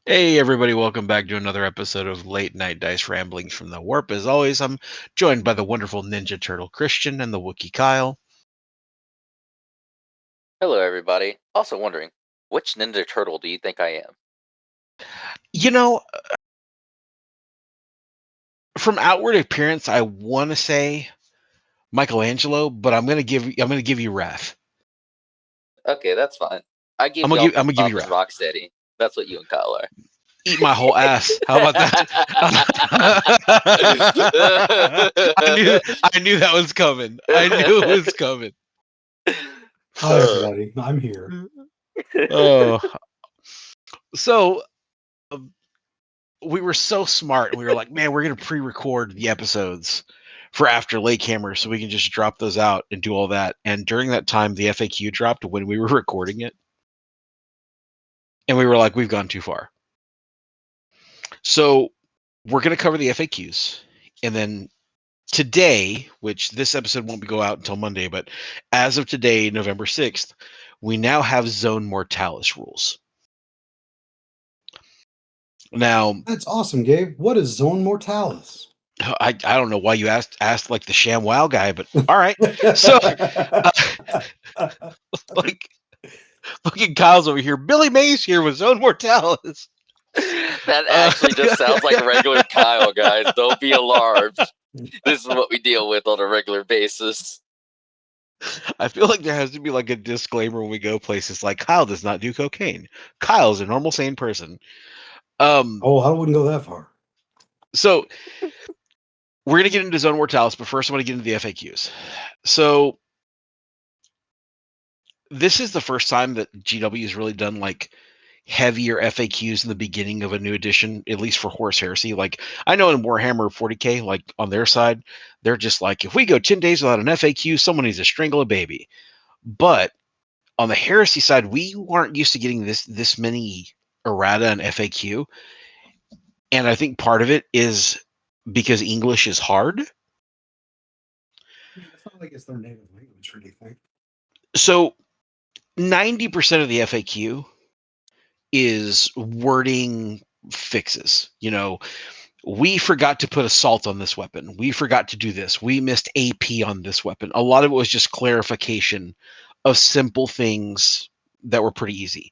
Hey everybody, welcome back to another episode of Late Night Dice Ramblings from the Warp. As always, I'm joined by the wonderful Ninja Turtle Christian and the Wookiee Kyle. Hello, everybody. Also wondering, which Ninja Turtle do you think I am? You know, from outward appearance, I want to say Michelangelo, but I'm gonna give you Raph. Okay, that's fine. I give I'm you gonna give I'm Optimus, gonna give you Optimus Raph. Rocksteady. That's what you and Kyle are. Eat my whole ass. How about that? I knew that was coming. I knew it was coming. Hi, everybody. I'm here. Oh, so we were so smart and we were like, man, we're going to pre-record the episodes for after Lake Hammer so we can just drop those out and do all that. And during that time, the FAQ dropped when we were recording it. And we were like, we've gone too far. So we're going to cover the FAQs. And then today, which this episode won't go out until Monday, but as of today, November 6th, we now have Zone Mortalis rules. Now, That's awesome, Gabe. What is Zone Mortalis? I don't know why you asked like the ShamWow guy, but all right. So, like, fucking Kyle's over here. Billy Mays here with Zone Mortalis. That actually just sounds like regular Kyle, guys. Don't be alarmed. This is what we deal with on a regular basis. I feel like there has to be like a disclaimer when we go places like Kyle does not do cocaine. Kyle's a normal, sane person. Oh, I wouldn't go that far. So we're gonna get into Zone Mortalis, but first I want to get into the FAQs. So this is the first time that GW has really done like heavier FAQs in the beginning of a new edition, at least for Horse Heresy. Like I know in Warhammer 40K, like on their side, they're just like, if we go 10 days without an FAQ, someone needs to strangle a baby. But on the Heresy side, we weren't used to getting this many errata and FAQ. And I think part of it is because English is hard. I mean, it's not like it's their native language or anything. So 90% of the FAQ is wording fixes. You know, we forgot to put assault on this weapon. We forgot to do this. We missed AP on this weapon. A lot of it was just clarification of simple things that were pretty easy.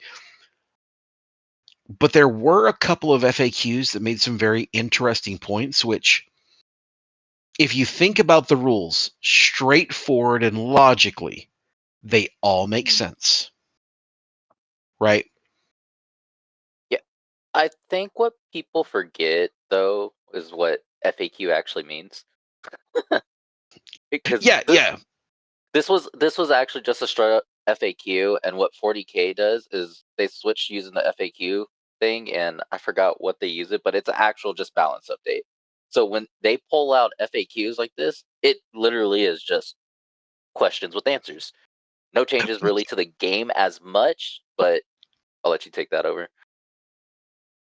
But there were a couple of FAQs that made some very interesting points, which, if you think about the rules straightforward and logically, they all make sense. Right? Yeah, I think what people forget, though, is what FAQ actually means. Because Yeah. this was actually just a straight up FAQ, and what 40K does is they switched using the FAQ thing, and I forgot what they use it, but it's an actual just balance update. So when they pull out FAQs like this, it literally is just questions with answers. No changes really to the game as much, but I'll let you take that over.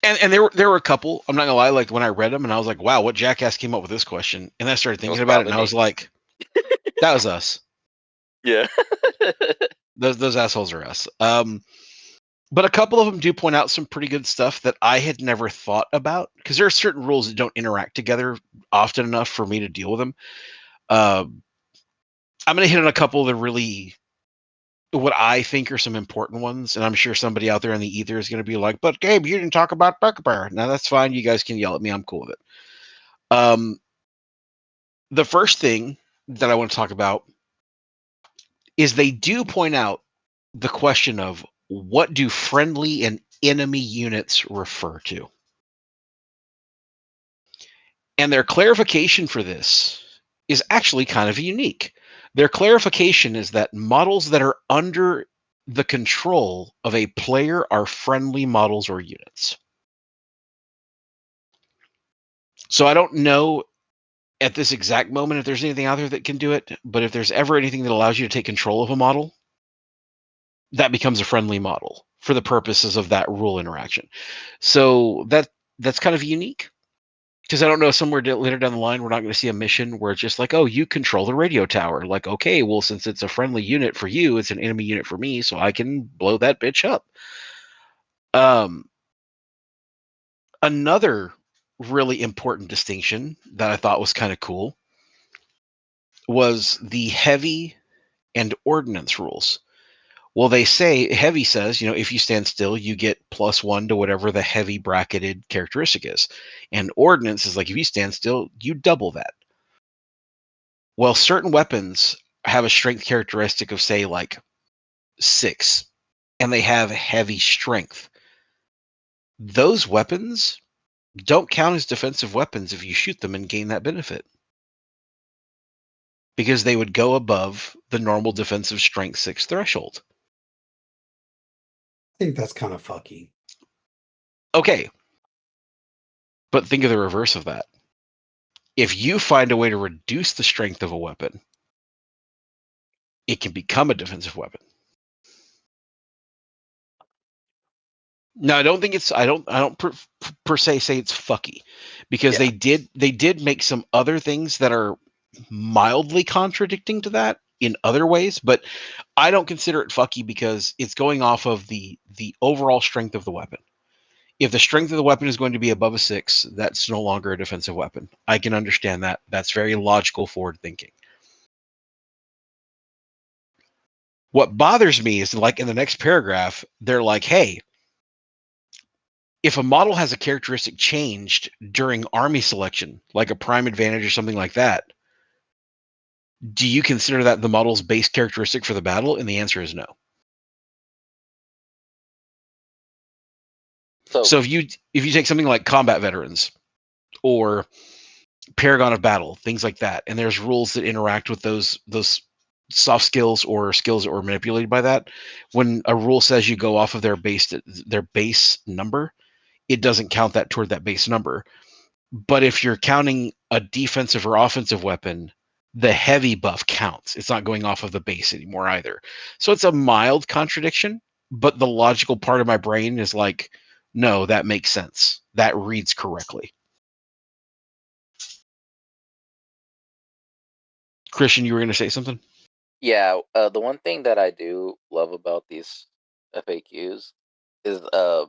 And there were a couple, I'm not gonna lie, like when I read them and I was like, wow, what jackass came up with this question? And then I started It was thinking about it probably and I was me. like, that was us. Yeah. Those assholes are us. But a couple of them do point out some pretty good stuff that I had never thought about, because there are certain rules that don't interact together often enough for me to deal with them. I'm going to hit on a couple of the really, what I think are some important ones, and I'm sure somebody out there in the ether is going to be like, but Gabe, you didn't talk about Buckbear. Now that's fine. You guys can yell at me. I'm cool with it. The first thing that I want to talk about is they do point out the question of what do friendly and enemy units refer to? And their clarification for this is actually kind of unique. Their clarification is that models that are under the control of a player are friendly models or units. So I don't know at this exact moment if there's anything out there that can do it, but if there's ever anything that allows you to take control of a model, that becomes a friendly model for the purposes of that rule interaction. So that's kind of unique. Because I don't know, somewhere later down the line, we're not going to see a mission where it's just like, oh, you control the radio tower. Like, okay, well, since it's a friendly unit for you, it's an enemy unit for me, so I can blow that bitch up. Another really important distinction that I thought was kind of cool was the heavy and ordnance rules. Well, they say heavy says, if you stand still, you get +1 to whatever the heavy bracketed characteristic is. And ordnance is like if you stand still, you double that. Well, certain weapons have a strength characteristic of, say, like 6, and they have heavy strength. Those weapons don't count as defensive weapons if you shoot them and gain that benefit, because they would go above the normal defensive strength 6 threshold. I think that's kind of fucky. Okay. But think of the reverse of that. If you find a way to reduce the strength of a weapon, it can become a defensive weapon. No, I don't think it's. I don't per se say it's fucky, because Yeah. they did make some other things that are mildly contradicting to that in other ways, but I don't consider it fucky because it's going off of the overall strength of the weapon. If the strength of the weapon is going to be above a 6, that's no longer a defensive weapon. I can understand that. That's very logical, forward thinking. What bothers me is, like, in the next paragraph, they're like, hey, if a model has a characteristic changed during army selection, like a prime advantage or something like that, do you consider that the model's base characteristic for the battle? And the answer is no. So if you take something like combat veterans or Paragon of Battle, things like that, and there's rules that interact with those soft skills or skills that were manipulated by that, when a rule says you go off of their base number, it doesn't count that toward that base number. But if you're counting a defensive or offensive weapon, the heavy buff counts. It's not going off of the base anymore either. So it's a mild contradiction, but the logical part of my brain is like, no, that makes sense. That reads correctly. Christian, you were going to say something? Yeah, the one thing that I do love about these FAQs is I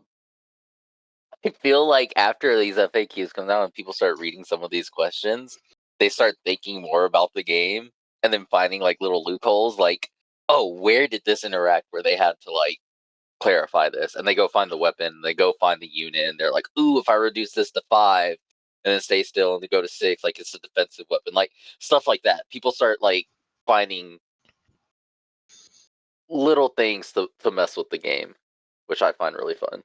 feel like after these FAQs come out and people start reading some of these questions, they start thinking more about the game and then finding like little loopholes like, oh, where did this interact where they had to like clarify this? And they go find the weapon, they go find the unit, and they're like, ooh, if I reduce this to 5 and then stay still and they go to 6, like it's a defensive weapon, like stuff like that. People start like finding little things to mess with the game, which I find really fun.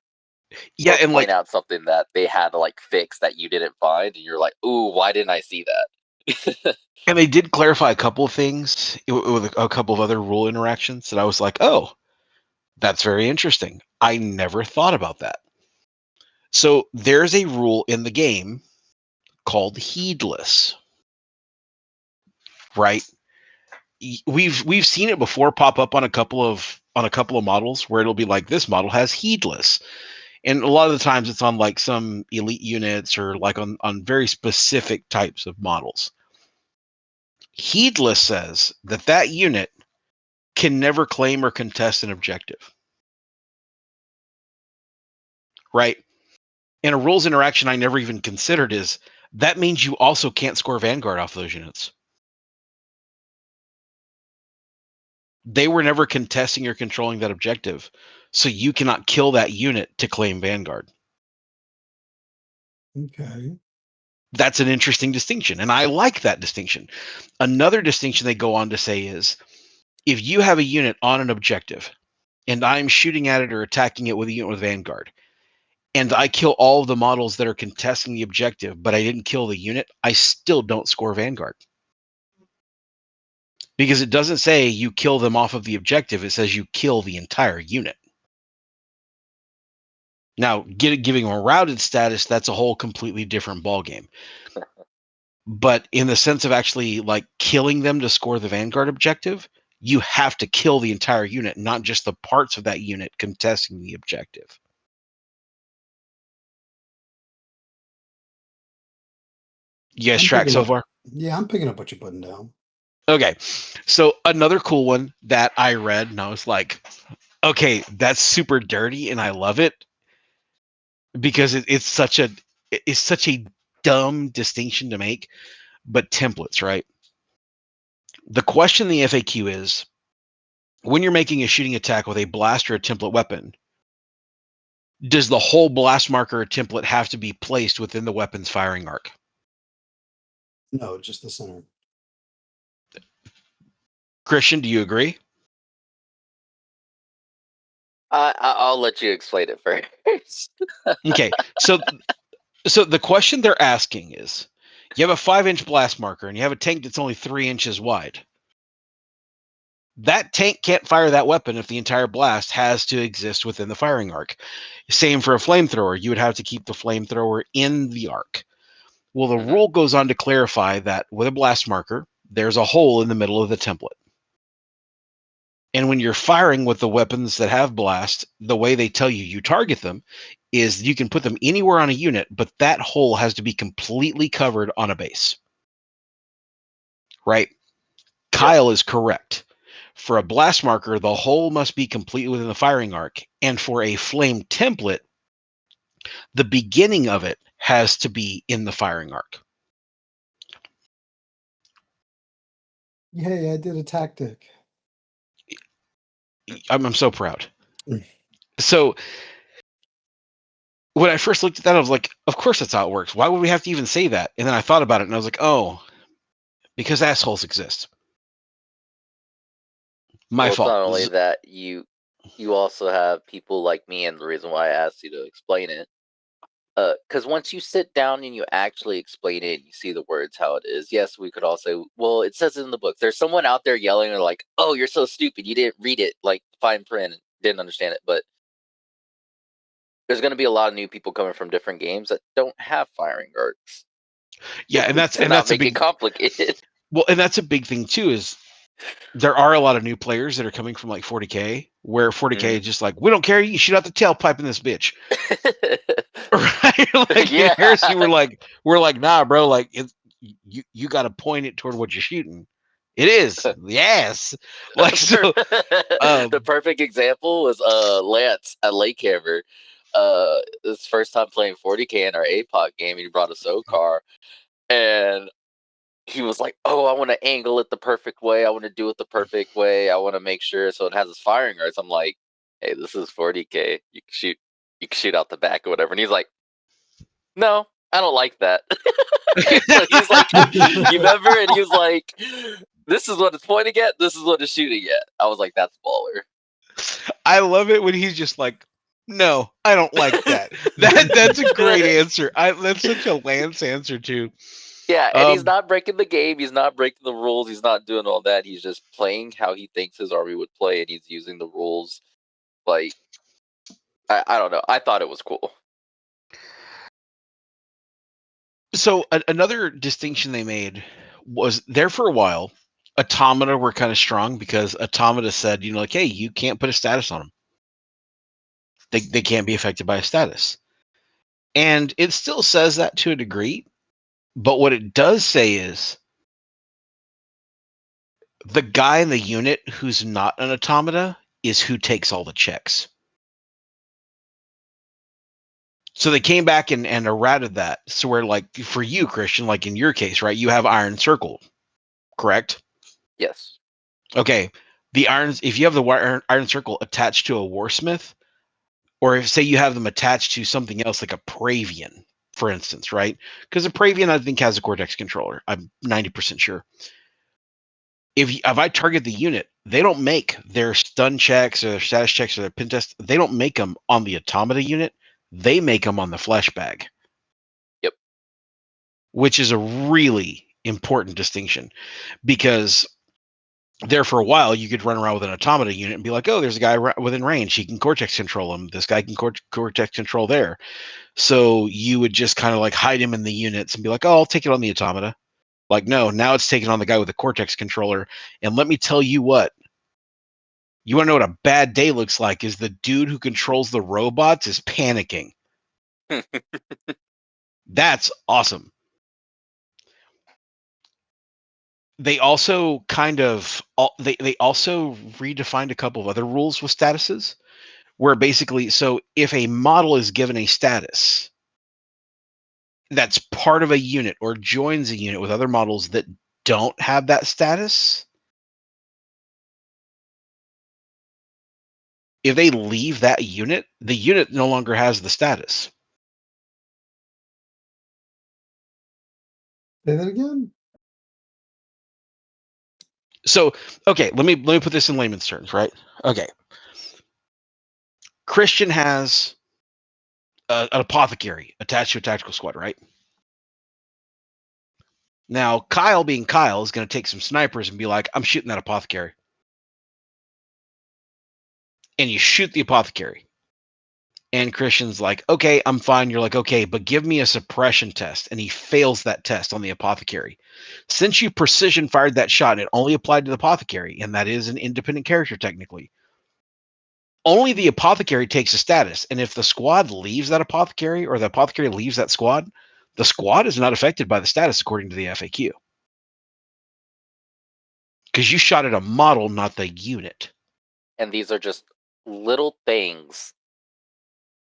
Yeah, Or and point like, out something that they had to like fix that you didn't find, and you're like, "Ooh, why didn't I see that?" and they did clarify a couple of things with a couple of other rule interactions that I was like, oh, that's very interesting. I never thought about that. So there's a rule in the game called heedless, right? We've seen it before pop up on a couple of models where it'll be like, this model has heedless, and a lot of the times it's on like some elite units or like on very specific types of models. Heedless says that unit can never claim or contest an objective, right? And a rules interaction I never even considered is that means you also can't score Vanguard off those units. They were never contesting or controlling that objective, so you cannot kill that unit to claim Vanguard. Okay. That's an interesting distinction, and I like that distinction. Another distinction they go on to say is, if you have a unit on an objective and I'm shooting at it or attacking it with a unit with Vanguard, and I kill all of the models that are contesting the objective, but I didn't kill the unit, I still don't score Vanguard. Because it doesn't say you kill them off of the objective, it says you kill the entire unit. Now, giving them a routed status, that's a whole completely different ballgame. But in the sense of actually like killing them to score the Vanguard objective, you have to kill the entire unit, not just the parts of that unit contesting the objective. You guys I'm track picking so up. far? Yeah, I'm picking up what you're putting down. Okay. So another cool one that I read and I was like, okay, that's super dirty and I love it. because it's such a dumb distinction to make. But templates, right? The question in the FAQ is, when you're making a shooting attack with a blast or a template weapon, does the whole blast marker or template have to be placed within the weapon's firing arc? No, just the center. Christian, do you agree? I'll let you explain it first. Okay, so the question they're asking is, you have a 5-inch blast marker and you have a tank that's only 3 inches wide. That tank can't fire that weapon if the entire blast has to exist within the firing arc. Same for a flamethrower. You would have to keep the flamethrower in the arc. Well, the Mm-hmm. rule goes on to clarify that with a blast marker, there's a hole in the middle of the template. And when you're firing with the weapons that have blast, the way they tell you target them is you can put them anywhere on a unit, but that hole has to be completely covered on a base. Right? Yep. Kyle is correct. For a blast marker, the hole must be completely within the firing arc. And for a flame template, the beginning of it has to be in the firing arc. Yay, I did a tactic. I'm so proud. So when I first looked at that, I was like, of course that's how it works. Why would we have to even say that? And then I thought about it and I was like, oh, because assholes exist. My Well, it's fault. not only that you also have people like me, and the reason why I asked you to explain it, because once you sit down and you actually explain it, and you see the words how it is. Yes, we could all say, well, it says it in the book. There's someone out there yelling, or like, oh, you're so stupid, you didn't read it, like fine print, and didn't understand it. But there's going to be a lot of new people coming from different games that don't have firing arcs. Yeah, and To not that's a make it big complicated. well, and that's a big thing too, is there are a lot of new players that are coming from like 40K, where 40K Mhm. is just like, we don't care, you shoot out the tailpipe in this bitch. Right? Like in Yeah. Heresy, we're like, nah, bro, like you gotta point it toward what you're shooting. It is, yes. Like so The perfect example was Lance at Lakehammer. His first time playing 40K in our APOC game, he brought a SOCAR, and he was like, "Oh, I want to angle it the perfect way. I want to do it the perfect way. I want to make sure so it has its firing arcs." I'm like, "Hey, this is 40K. You can shoot out the back or whatever." And he's like, "No, I don't like that." So he's like, "You remember?" And he was like, "This is what it's pointing at. This is what it's shooting at." I was like, "That's baller." I love it when he's just like, no, I don't like that. That's a great answer. That's such a Lance answer too. Yeah, and he's not breaking the game. He's not breaking the rules. He's not doing all that. He's just playing how he thinks his army would play, and he's using the rules. Like, I don't know. I thought it was cool. So another distinction they made was there for a while. Automata were kind of strong because Automata said, like, hey, you can't put a status on them. They can't be affected by a status. And it still says that to a degree. But what it does say is the guy in the unit who's not an automata is who takes all the checks. So they came back and errated that. So where, like, for you, Christian, like in your case, right, you have Iron Circle, correct? Yes. Okay. If you have the Iron Circle attached to a Warsmith, or if say you have them attached to something else like a Pravian, for instance, right? Because a Pravian, I think, has a Cortex controller. I'm 90% sure. If I target the unit, they don't make their stun checks or their status checks or their pin test. They don't make them on the automata unit. They make them on the flesh bag. Yep. Which is a really important distinction, because there for a while you could run around with an automata unit and be like, oh, there's a guy within range. He can cortex control him. This guy can cortex control there. So you would just kind of like hide him in the units and be like, oh, I'll take it on the automata. Like, no, now it's taken on the guy with the cortex controller. And let me tell you what, you want to know what a bad day looks like is the dude who controls the robots is panicking. That's awesome. They also kind of they also redefined a couple of other rules with statuses, where basically, so if a model is given a status that's part of a unit or joins a unit with other models that don't have that status, if they leave that unit, the unit no longer has the status. Say that again. So, okay, let me put this in layman's terms, right? Okay. Christian has an apothecary attached to a tactical squad, right? Now, Kyle, being Kyle, is going to take some snipers and be like, I'm shooting that apothecary. And you shoot the apothecary. And Christian's like, okay, I'm fine. You're like, okay, but give me a suppression test. And he fails that test on the apothecary. Since you precision fired that shot, it only applied to the apothecary, and that is an independent character technically. Only the apothecary takes a status. And if the squad leaves that apothecary or the apothecary leaves that squad, the squad is not affected by the status according to the FAQ. Because you shot at a model, not the unit. And these are just little things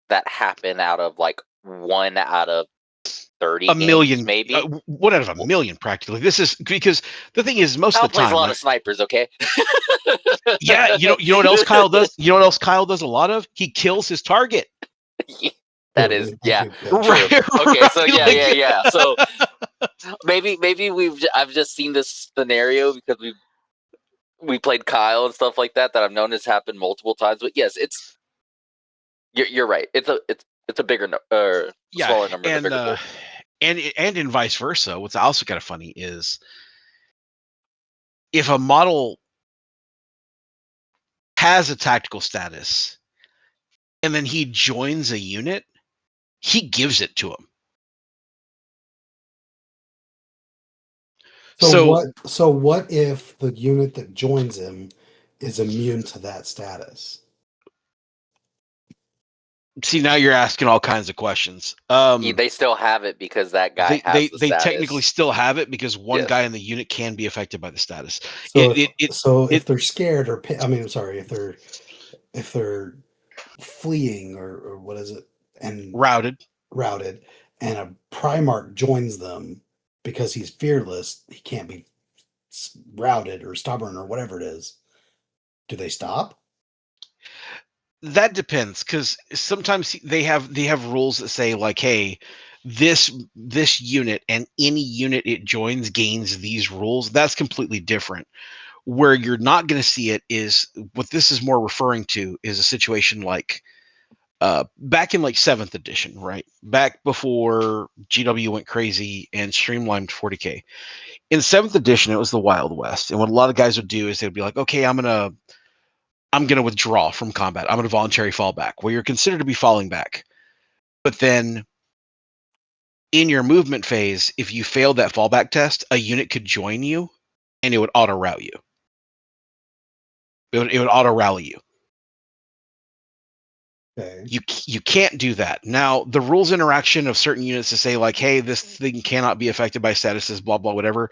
that happen out of like 1 out of 30 A million, games, maybe. 1 out of a million, practically. This is because the thing is, most Kyle of the plays time, a lot like, of snipers, okay? yeah, you know what else Kyle does? You know what else Kyle does a lot of? He kills his target. That is, yeah, Right, true. Okay, so right, like, yeah. So maybe I've just seen this scenario because we played Kyle and stuff like that I've known this happen multiple times. But yes, you're right. It's a bigger yeah, smaller number in a and bigger pool. and in vice versa. What's also kind of funny is if a model has a tactical status and then he joins a unit, he gives it to him. So what if the unit that joins him is immune to that status? See, now you're asking all kinds of questions. They still have it because that guy has the they status. technically still have it because one Yes. guy in the unit can be affected by the status. So if they're scared or I'm sorry, if they're fleeing or what is it, and routed, and a Primarch joins them because he's fearless, he can't be routed or stubborn or whatever it is. Do they stop? that depends, because sometimes they have rules that say like, hey, this unit and any unit it joins gains these rules. That's completely different. Where you're not going to see it is what this is more referring to is a situation like back in like 7th edition, right? Back before GW went crazy and streamlined 40K. In 7th edition, it was the Wild West. And what a lot of guys would do is they'd be like, okay, I'm gonna withdraw from combat. I'm gonna voluntary fall back. Well, you're considered to be falling back. But then in your movement phase, if you failed that fallback test, a unit could join you and it would auto route you. It would auto rally you. Okay. You can't do that. Now, the rules interaction of certain units to say like, hey, this thing cannot be affected by statuses, blah, blah, whatever.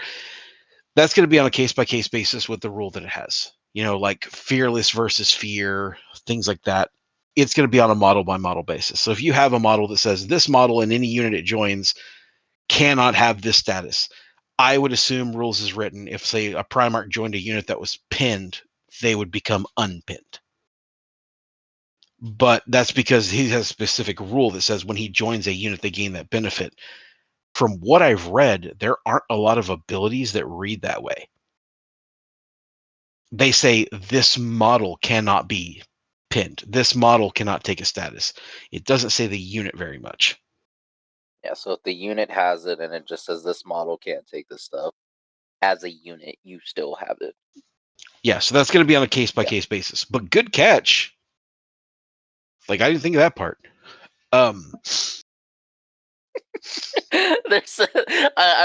That's going to be on a case by case basis with the rule that it has. You know, like fearless versus fear, things like that. It's going to be on a model by model basis. So if you have a model that says this model in any unit it joins cannot have this status, I would assume rules is written. If, say, a Primarch joined a unit that was pinned, they would become unpinned. But that's because he has a specific rule that says when he joins a unit, they gain that benefit. From what I've read, there aren't a lot of abilities that read that way. They say this model cannot be pinned. This model cannot take a status. It doesn't say the unit very much. Yeah, so if the unit has it and it just says this model can't take this stuff, as a unit, you still have it. Yeah, so that's going to be on a case by case basis. But good catch. Like, I didn't think of that part. I'm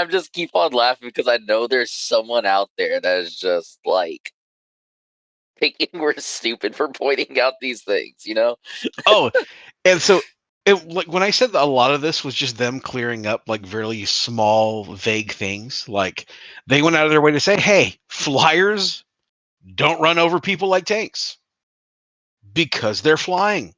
just keep on laughing because I know there's someone out there that is just like thinking we're stupid for pointing out these things, you know? Oh, and so like when I said that a lot of this was just them clearing up like very small, vague things, like they went out of their way to say, hey, flyers don't run over people like tanks. Because they're flying.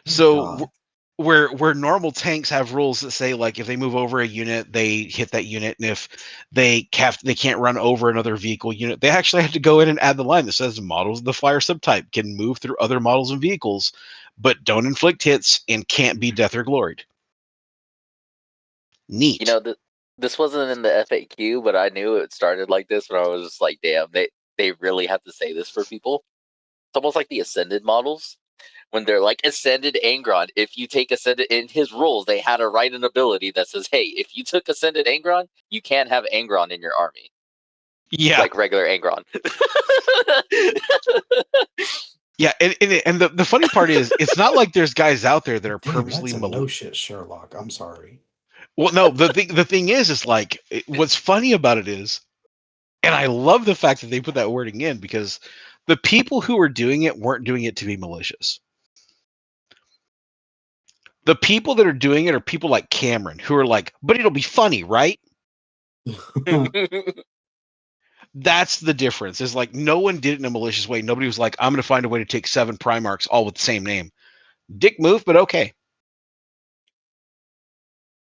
Oh, So God. where normal tanks have rules that say like if they move over a unit, they hit that unit, and if they can't run over another vehicle unit, they actually have to go in and add the line that says models of the flyer subtype can move through other models and vehicles, but don't inflict hits and can't be death or gloried. Neat. You know, this wasn't in the FAQ, but I knew it started like this, when I was just like, damn, they really have to say this for people. It's almost like the Ascended models, when they're like, Ascended Angron. If you take Ascended, in his rules, they had to write an ability that says, hey, if you took Ascended Angron, you can't have Angron in your army. Yeah. Like regular Angron. Yeah, and the funny part is, it's not like there's guys out there that are Damn, purposely that's a no shit Sherlock. I'm sorry. Well, no, the thing is like what's funny about it is, and I love the fact that they put that wording in, because the people who were doing it weren't doing it to be malicious. The people that are doing it are people like Cameron, who are like, but it'll be funny, right? That's the difference. Is like no one did it in a malicious way. Nobody was like, I'm going to find a way to take 7 Primarchs all with the same name. Dick move, but okay.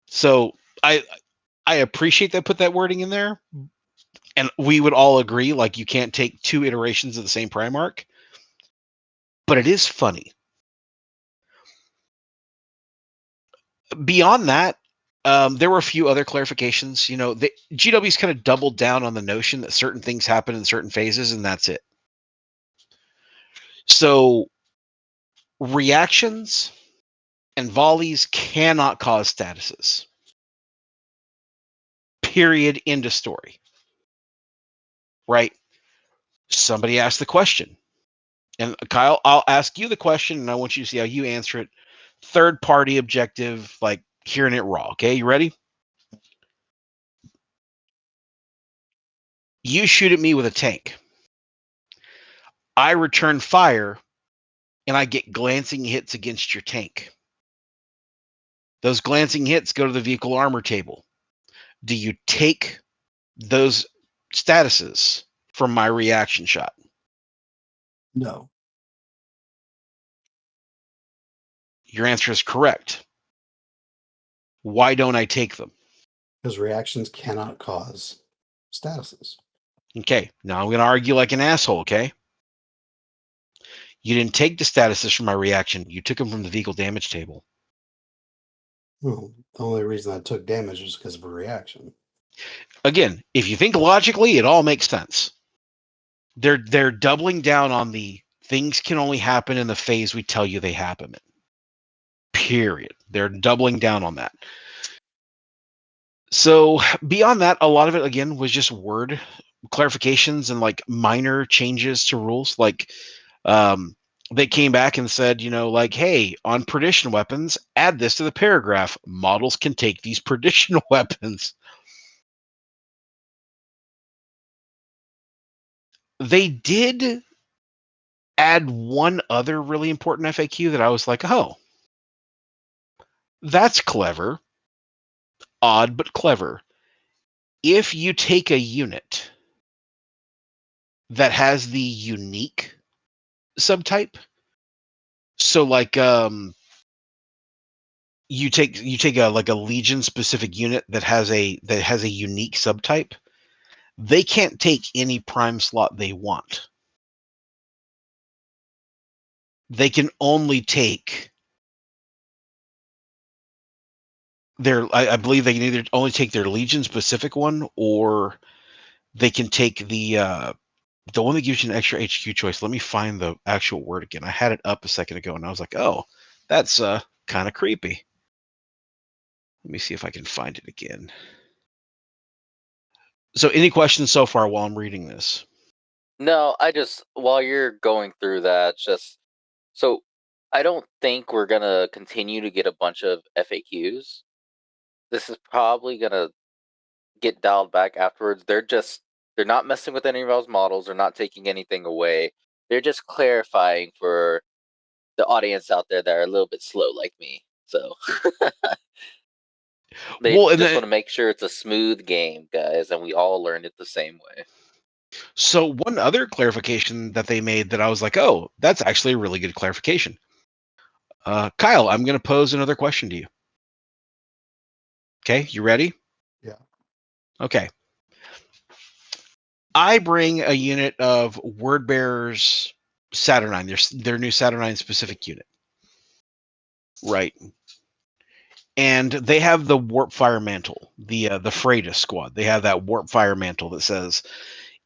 So I appreciate they put that wording in there, and we would all agree like you can't take 2 iterations of the same Primarch, but it is funny. Beyond that, there were a few other clarifications. You know, the GW's kind of doubled down on the notion that certain things happen in certain phases, and that's it. So reactions and volleys cannot cause statuses. Period. End of story. Right? Somebody asked the question. And Kyle, I'll ask you the question, and I want you to see how you answer it. Third party objective, like hearing it raw. Okay, you ready? You shoot at me with a tank. I return fire, and I get glancing hits against your tank. Those glancing hits go to the vehicle armor table. Do you take those statuses from my reaction shot? No. Your answer is correct. Why don't I take them? Because reactions cannot cause statuses. Okay, now I'm going to argue like an asshole, okay? You didn't take the statuses from my reaction. You took them from the vehicle damage table. Well, the only reason I took damage was because of a reaction. Again, if you think logically, it all makes sense. They're doubling down on the things can only happen in the phase we tell you they happen in. Period. They're doubling down on that. So beyond that, a lot of it again was just word clarifications and like minor changes to rules. Like they came back and said, you know, like, hey, on perdition weapons, add this to the paragraph. Models can take these perdition weapons. They did add one other really important FAQ that I was like, oh, that's clever. Odd, but clever. If you take a unit that has the unique subtype, so like you take a like a legion specific unit that has a unique subtype, they can't take any prime slot they want. They can only take I believe they can either only take their legion specific one, or they can take the one that gives you an extra HQ choice. Let me find the actual word again. I had it up a second ago and I was like, oh, that's kind of creepy. Let me see if I can find it again. So any questions so far while I'm reading this? No, while you're going through that, so I don't think we're gonna continue to get a bunch of FAQs. This is probably gonna get dialed back afterwards. They're not messing with any of those models. They're not taking anything away. They're just clarifying for the audience out there that are a little bit slow like me. So they Well, and just then want to make sure it's a smooth game, guys, and we all learn it the same way. So one other clarification that they made that I was like, oh, that's actually a really good clarification. Kyle, I'm going to pose another question to you. Okay, you ready? Yeah. Okay. I bring a unit of Word Bearers Saturnine, their new Saturnine specific unit. Right. And they have the Warp Fire Mantle, the Freitas squad. They have that Warp Fire Mantle that says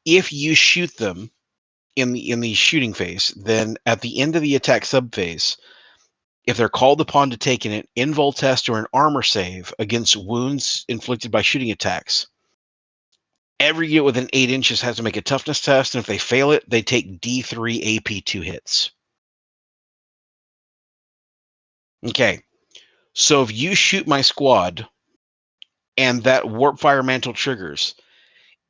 if you shoot them in the shooting phase, then at the end of the attack subphase, if they're called upon to take an invul test or an armor save against wounds inflicted by shooting attacks, every unit within 8 inches has to make a toughness test, and if they fail it, they take D3 AP 2 hits. Okay, so if you shoot my squad and that Warp Fire Mantle triggers,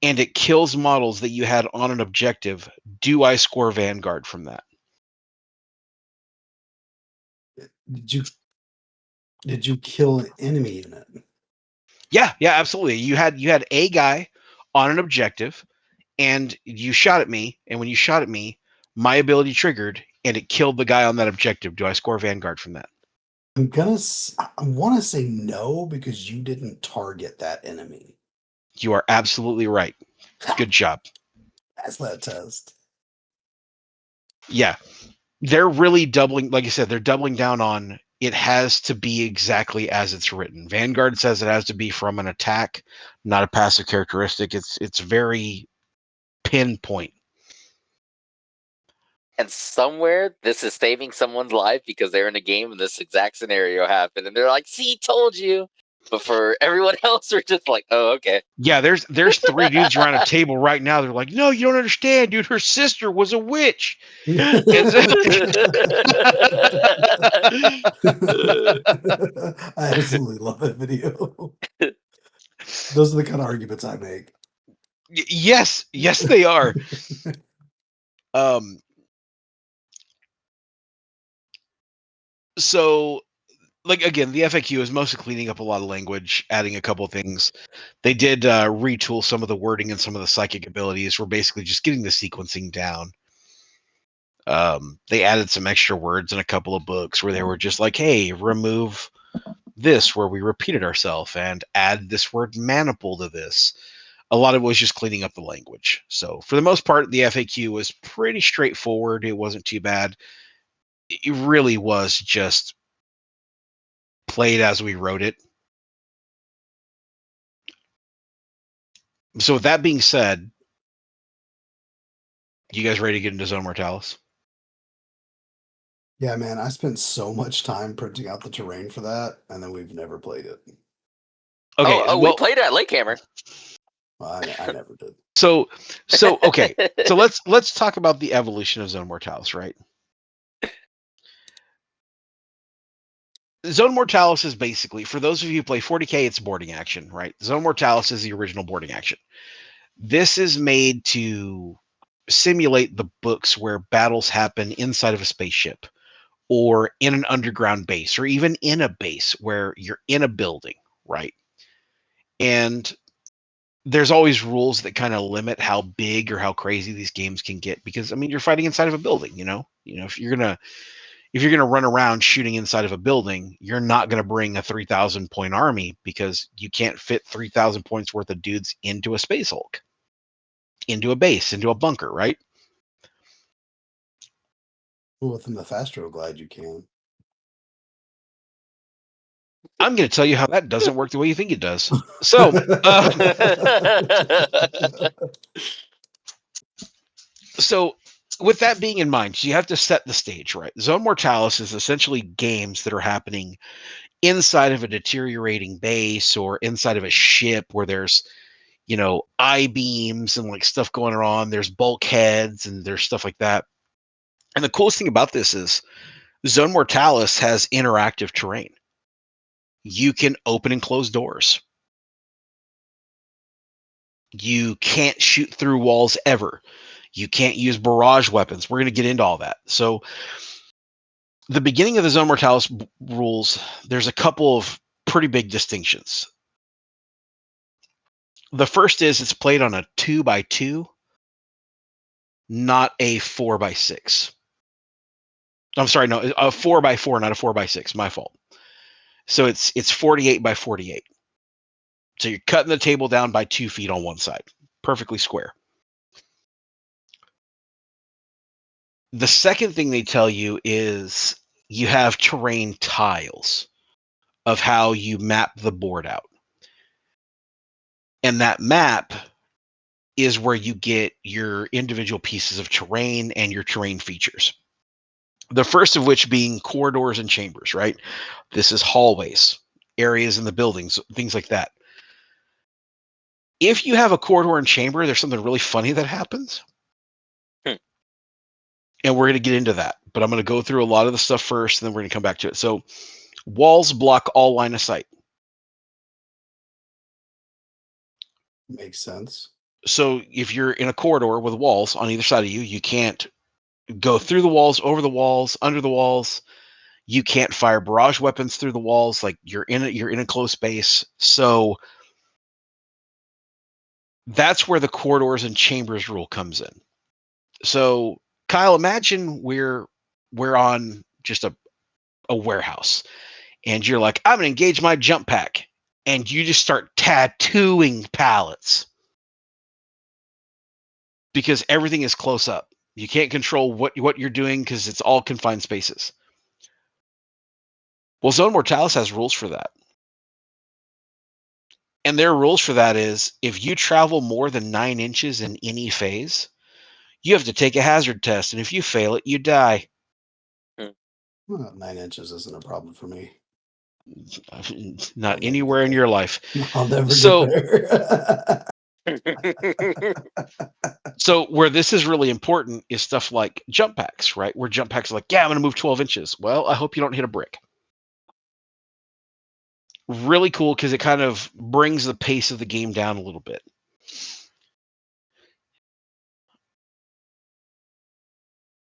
and it kills models that you had on an objective, do I score Vanguard from that? Did you kill an enemy unit? Yeah, absolutely. You had a guy on an objective, and you shot at me, and when you shot at me, my ability triggered, and it killed the guy on that objective. Do I score Vanguard from that? I want to say no because you didn't target that enemy. You are absolutely right. Good job. That's that test. Yeah, they're really doubling, like I said, they're doubling down on it has to be exactly as it's written. Vanguard says it has to be from an attack, not a passive characteristic. It's very pinpoint. And somewhere this is saving someone's life because they're in a game and this exact scenario happened, and they're like, "See, told you." But for everyone else, we're just like, "Oh, okay." Yeah, there's 3 dudes around a table right now. They're like, "No, you don't understand, dude. Her sister was a witch." I absolutely love that video. Those are the kind of arguments I make. Yes, they are. Um, so like again, the FAQ is mostly cleaning up a lot of language, adding a couple of things. They did retool some of the wording and some of the psychic abilities. We're basically just getting the sequencing down. They added some extra words in a couple of books where they were just like, "Hey, remove this where we repeated ourselves and add this word maniple to this." A lot of it was just cleaning up the language. So for the most part, the FAQ was pretty straightforward. It wasn't too bad. It really was just played as we wrote it. So with that being said, you guys ready to get into Zone Mortalis? Yeah, man, I spent so much time printing out the terrain for that, and then we've never played it. Okay, we well, played it at Lakehammer. Well, I never did. so okay, so let's talk about the evolution of Zone Mortalis, right? Zone Mortalis is basically, for those of you who play 40k, it's boarding action, right? Zone Mortalis is the original boarding action. This is made to simulate the books where battles happen inside of a spaceship or in an underground base or even in a base where you're in a building, right? And there's always rules that kind of limit how big or how crazy these games can get because I mean you're fighting inside of a building, if you're gonna run around shooting inside of a building, you're not gonna bring a 3,000 point army because you can't fit 3,000 points worth of dudes into a space hulk, into a base, into a bunker, right? Well, with the Mephasto glide you can. I'm going to tell you how that doesn't work the way you think it does. So, so with that being in mind, you have to set the stage, right? Zone Mortalis is essentially games that are happening inside of a deteriorating base or inside of a ship where there's, I beams and like stuff going on. There's bulkheads and there's stuff like that. And the coolest thing about this is Zone Mortalis has interactive terrain. You can open and close doors. You can't shoot through walls ever. You can't use barrage weapons. We're going to get into all that. So, the beginning of the Zone Mortalis rules, there's a couple of pretty big distinctions. The first is it's played on a 2x2 not a 4x6. I'm sorry, no, a 4x4, not a 4x6. My fault. So it's 48 by 48. So you're cutting the table down by 2 feet on one side, perfectly square. The second thing they tell you is you have terrain tiles of how you map the board out. And that map is where you get your individual pieces of terrain and your terrain features. The first of which being corridors and chambers, right? This is hallways, areas in the buildings, things like that. If you have a corridor and chamber, there's something really funny that happens. Hmm. And we're going to get into that. But I'm going to go through a lot of the stuff first, and then we're going to come back to it. So walls block all line of sight. Makes sense. So if you're in a corridor with walls on either side of you, you can't go through the walls, over the walls, under the walls. You can't fire barrage weapons through the walls. Like you're in a close space. So that's where the corridors and chambers rule comes in. So Kyle, imagine we're on just a warehouse, and you're like, I'm gonna engage my jump pack, and you just start tattooing pallets because everything is close up. You can't control what you're doing because it's all confined spaces. Well, Zone Mortalis has rules for that. And their rules for that is if you travel more than 9 inches in any phase, you have to take a hazard test. And if you fail it, you die. Well, 9 inches isn't a problem for me. Not I'll never anywhere get in there. your life. I'll never get So, there. so where this is really important is stuff like jump packs, right? Where jump packs are like, yeah, I'm going to move 12 inches. Well, I hope you don't hit a brick. Really cool because it kind of brings the pace of the game down a little bit.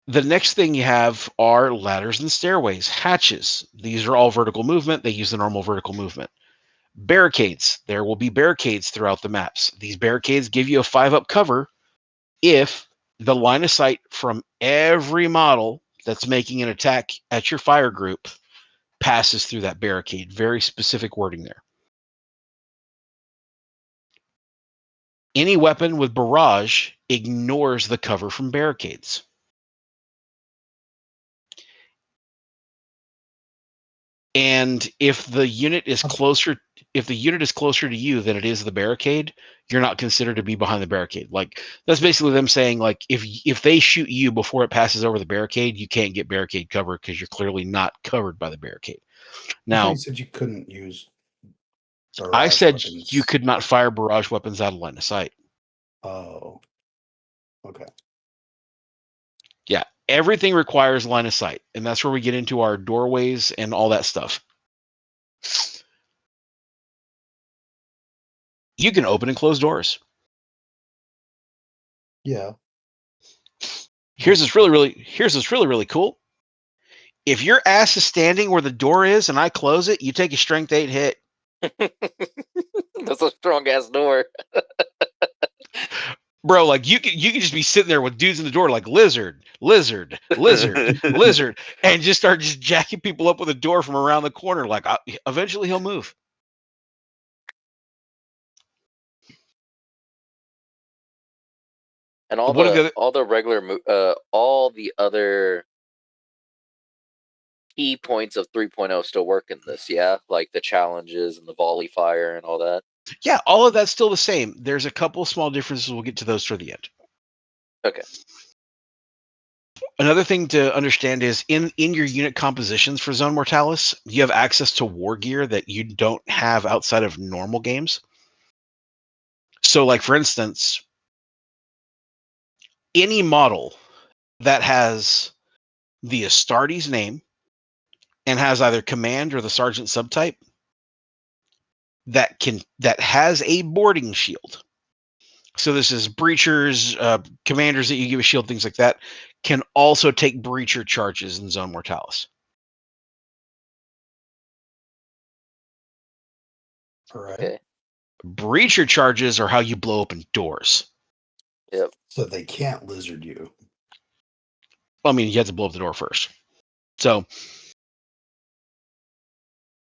The next thing you have are ladders and stairways, hatches. These are all vertical movement. They use the normal vertical movement. Barricades. There will be barricades throughout the maps. These barricades give you a 5-up cover if the line of sight from every model that's making an attack at your fire group passes through that barricade. Very specific wording there. Any weapon with barrage ignores the cover from barricades. And if the unit is closer to you than it is the barricade, you're not considered to be behind the barricade. Like that's basically them saying like if they shoot you before it passes over the barricade, you can't get barricade cover because you're clearly not covered by the barricade. I thought you Now, said you couldn't use I barrage said you weapons. could not fire barrage weapons out of line of sight. Oh, okay. Yeah, everything requires line of sight, and that's where we get into our doorways and all that stuff. You can open and close doors. Yeah. Here's what's really cool. If your ass is standing where the door is and I close it, you take a strength 8 hit. That's a strong ass door. Bro, like you can just be sitting there with dudes in the door like lizard, lizard, lizard, lizard, and just start just jacking people up with a door from around the corner. Like eventually he'll move. And all One of the the all the regular all the other key points of 3.0 still work in this, yeah? Like the challenges and the volley fire and all that. yeah, all of that's still the same. There's a couple small differences. We'll get to those toward the end. Okay. Another thing to understand is in your unit compositions for Zone Mortalis, you have access to war gear that you don't have outside of normal games. So, like for instance, any model that has the Astartes name and has either command or the sergeant subtype that has a boarding shield. So this is breachers, commanders that you give a shield, things like that, can also take breacher charges in Zone Mortalis. All right. Okay. Breacher charges are how you blow open doors. Yep. So they can't lizard you. I mean, you have to blow up the door first. So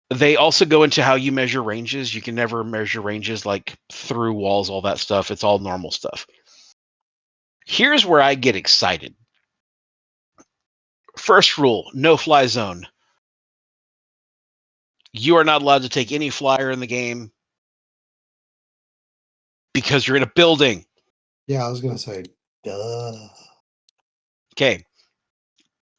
they also go into how you measure ranges. You can never measure ranges like through walls, all that stuff. It's all normal stuff. Here's where I get excited. First rule, no fly zone. You are not allowed to take any flyer in the game because you're in a building. Yeah, I was gonna say, duh. Okay.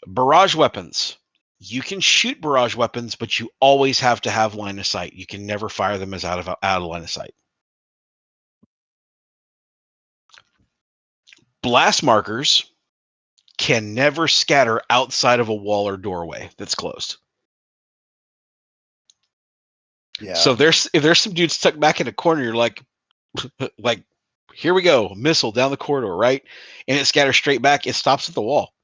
Barrage weapons. You can shoot barrage weapons, but you always have to have line of sight. You can never fire them as out of line of sight. Blast markers can never scatter outside of a wall or doorway that's closed. Yeah. So if there's some dudes stuck back in a corner, you're like, here we go, missile down the corridor, right? And it scatters straight back. It stops at the wall.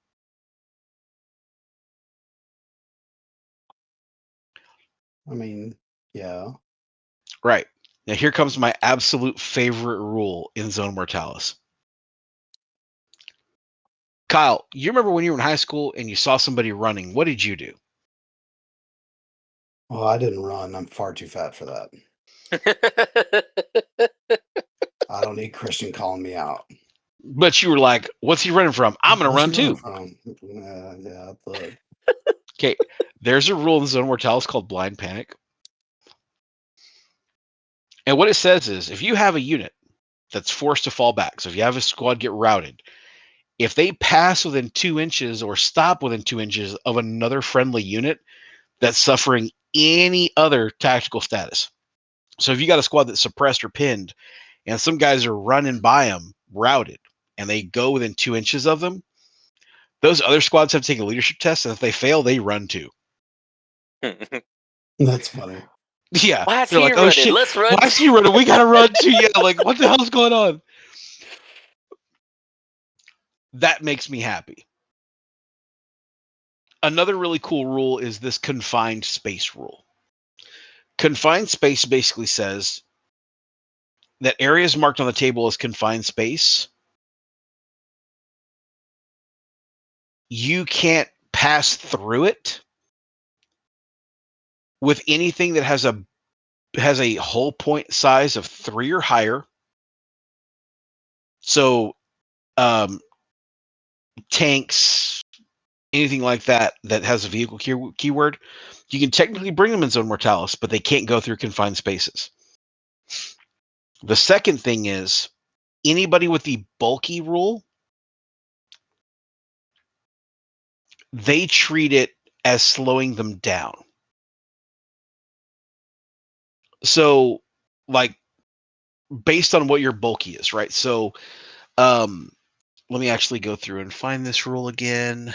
I mean, yeah. Right. Now here comes my absolute favorite rule in Zone Mortalis. Kyle, you remember when you were in high school and you saw somebody running? What did you do? Well, I didn't run. I'm far too fat for that. I don't need Christian calling me out. But you were like, what's he running from? I'm going to Where's run he running too. from? Yeah, look. Okay. There's a rule in Zone Mortalis called blind panic. And what it says is if you have a unit that's forced to fall back, so if you have a squad get routed, if they pass within 2 inches or stop within 2 inches of another friendly unit that's suffering any other tactical status. So if you got a squad that's suppressed or pinned and some guys are running by them, routed, and they go within 2 inches of them, those other squads have to take a leadership test, and if they fail, they run too. That's funny. Yeah. Why is They're he like, oh running? shit, Let's run. why is he running? We got to run too. Yeah, like, what the hell's going on? That makes me happy. Another really cool rule is this confined space rule. Confined space basically says that areas marked on the table as confined space, you can't pass through it with anything that has a hull point size of 3 or higher. So tanks, anything like that that has a vehicle keyword, you can technically bring them in Zone Mortalis, but they can't go through confined spaces. The second thing is anybody with the bulky rule, they treat it as slowing them down. So, like, based on what your bulky is, right? So, let me actually go through and find this rule again.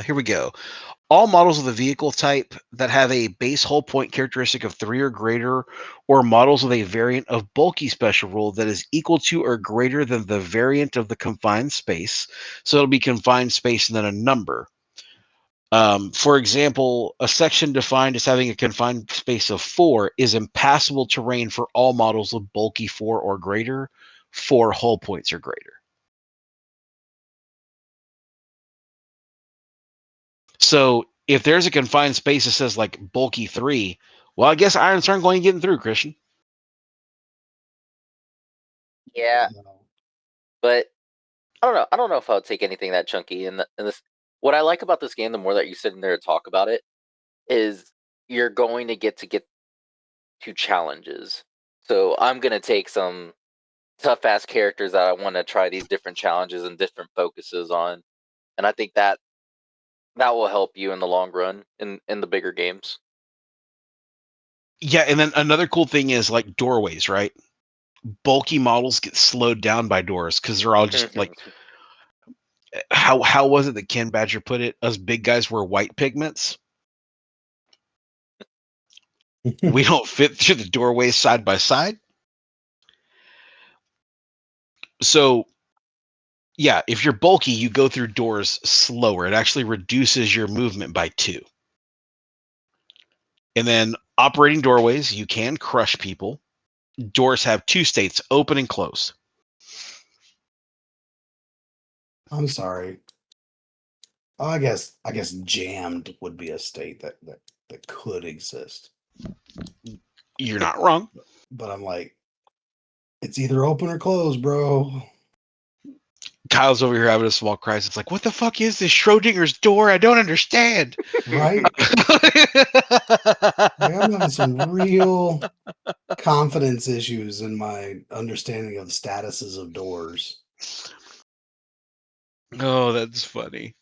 Here we go. All models of the vehicle type that have a base hull point characteristic of 3 or greater, or models with a variant of bulky special rule that is equal to or greater than the variant of the confined space. So it'll be confined space and then a number. For example, a section defined as having a confined space of 4 is impassable terrain for all models of bulky 4 or greater, 4 hull points or greater. So if there's a confined space that says like bulky 3, well, I guess irons aren't going to get through, Christian. Yeah, but I don't know. I don't know if I would take anything that chunky. In this, what I like about this game, the more that you sit in there to talk about it, is you're going to get to challenges. So I'm gonna take some tough ass characters that I want to try these different challenges and different focuses on, and I think that will help you in the long run in the bigger games. Yeah, and then another cool thing is like doorways, right? Bulky models get slowed down by doors because they're all just like how was it that Ken Badger put it? Us big guys wear white pigments. We don't fit through the doorways side by side. So yeah, if you're bulky, you go through doors slower. It actually reduces your movement by 2. And then operating doorways, you can crush people. Doors have two states, open and closed. I'm sorry. Oh, I guess jammed would be a state that could exist. You're not wrong. But I'm like, it's either open or closed, bro. Kyle's over here having a small crisis. It's like, what the fuck is this Schrodinger's door? I don't understand. Right? Like, I'm having some real confidence issues in my understanding of the statuses of doors. Oh, that's funny.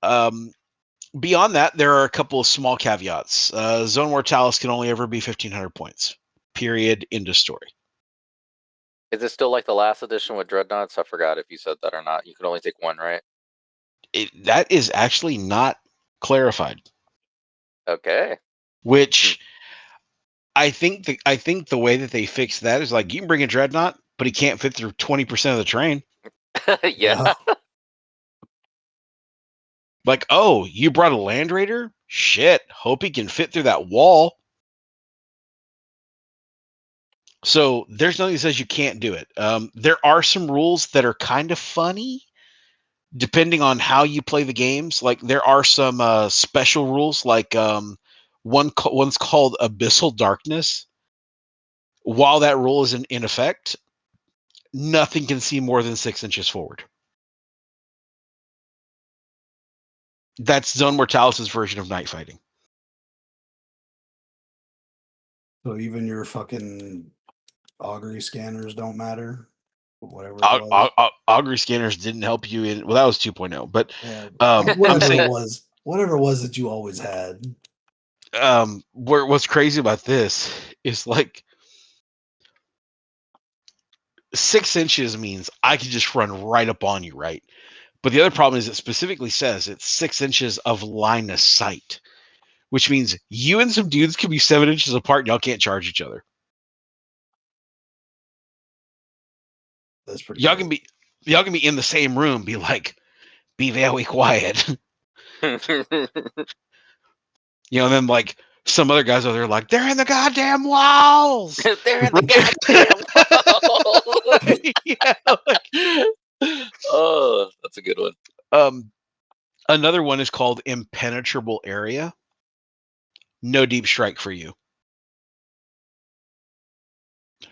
Beyond that, there are a couple of small caveats. Zone Mortalis can only ever be 1,500 points. Period. End of story. Is it still like the last edition with Dreadnoughts? I forgot if you said that or not. You could only take one, right? That is actually not clarified. Okay. Which I think the way that they fix that is like you can bring a Dreadnought, but he can't fit through 20% of the train. Yeah. Like, oh, you brought a Land Raider? Shit. Hope he can fit through that wall. So there's nothing that says you can't do it. There are some rules that are kind of funny depending on how you play the games. Like there are some special rules, like one's called Abyssal Darkness. While that rule is in effect, nothing can see more than 6 inches forward. That's Zone Mortalis' version of night fighting. So even your fucking augury scanners don't matter? Whatever it was. Augury scanners didn't help you in. Well, that was 2.0, but Yeah, I'm whatever saying it was. Whatever it was that you always had. what's crazy about this is like 6 inches means I can just run right up on you, right? But the other problem is it specifically says it's 6 inches of line of sight, which means you and some dudes can be 7 inches apart and y'all can't charge each other. That's pretty Y'all good. can be in the same room, be like, be very quiet. And then like some other guys over there like, they're in the goddamn walls. They're in the goddamn wall. Yeah, like, Oh, that's a good one. another one is called impenetrable area. No deep strike for you.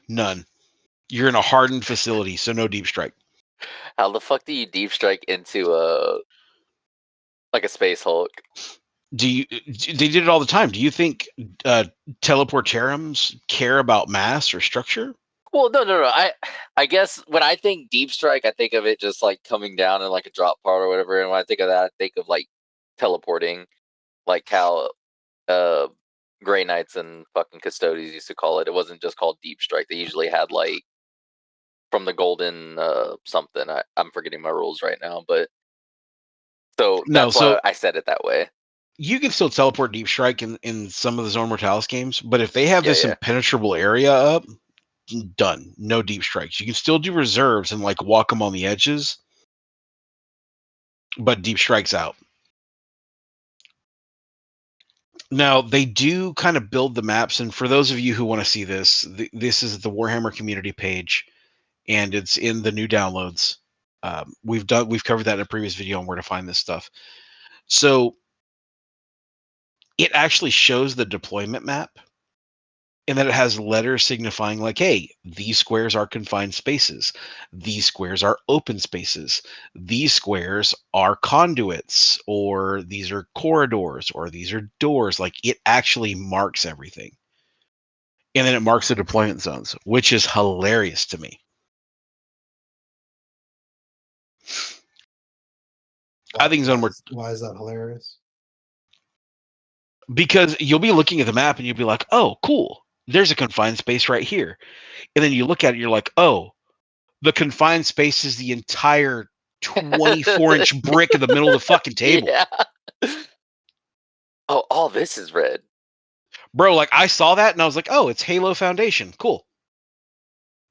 None. You're in a hardened facility, so no deep strike. How the fuck do you deep strike into like a Space Hulk? They did it all the time. Do you think teleporterums care about mass or structure? Well, no. I guess when I think deep strike, I think of it just like coming down in like a drop pod or whatever. And when I think of that, I think of like teleporting, like how Grey Knights and fucking Custodies used to call it. It wasn't just called deep strike. They usually had like from the golden something. I'm forgetting my rules right now, but so No, that's why so I said it that way. you can still teleport deep strike in some of the Zone Mortalis games, but if they have this Yeah. impenetrable area up, done. No deep strikes. You can still do reserves and like walk them on the edges, but deep strikes out. Now they do kind of build the maps, and for those of you who want to see this, this is the Warhammer community page, and it's in the new downloads. We've covered that in a previous video on where to find this stuff. So it actually shows the deployment map, and then it has letters signifying like, hey, these squares are confined spaces, these squares are open spaces, these squares are conduits, or these are corridors, or these are doors. Like it actually marks everything, and then it marks the deployment zones, which is hilarious to me. I think Why is that hilarious? because you'll be looking at the map and you'll be like, oh, cool, there's a confined space right here, and then you look at it, you're like, oh, the confined space is the entire 24-inch brick in the middle of the fucking table. Yeah. Oh, all this is red. Bro, like I saw that and I was like, oh, it's Halo Foundation. Cool.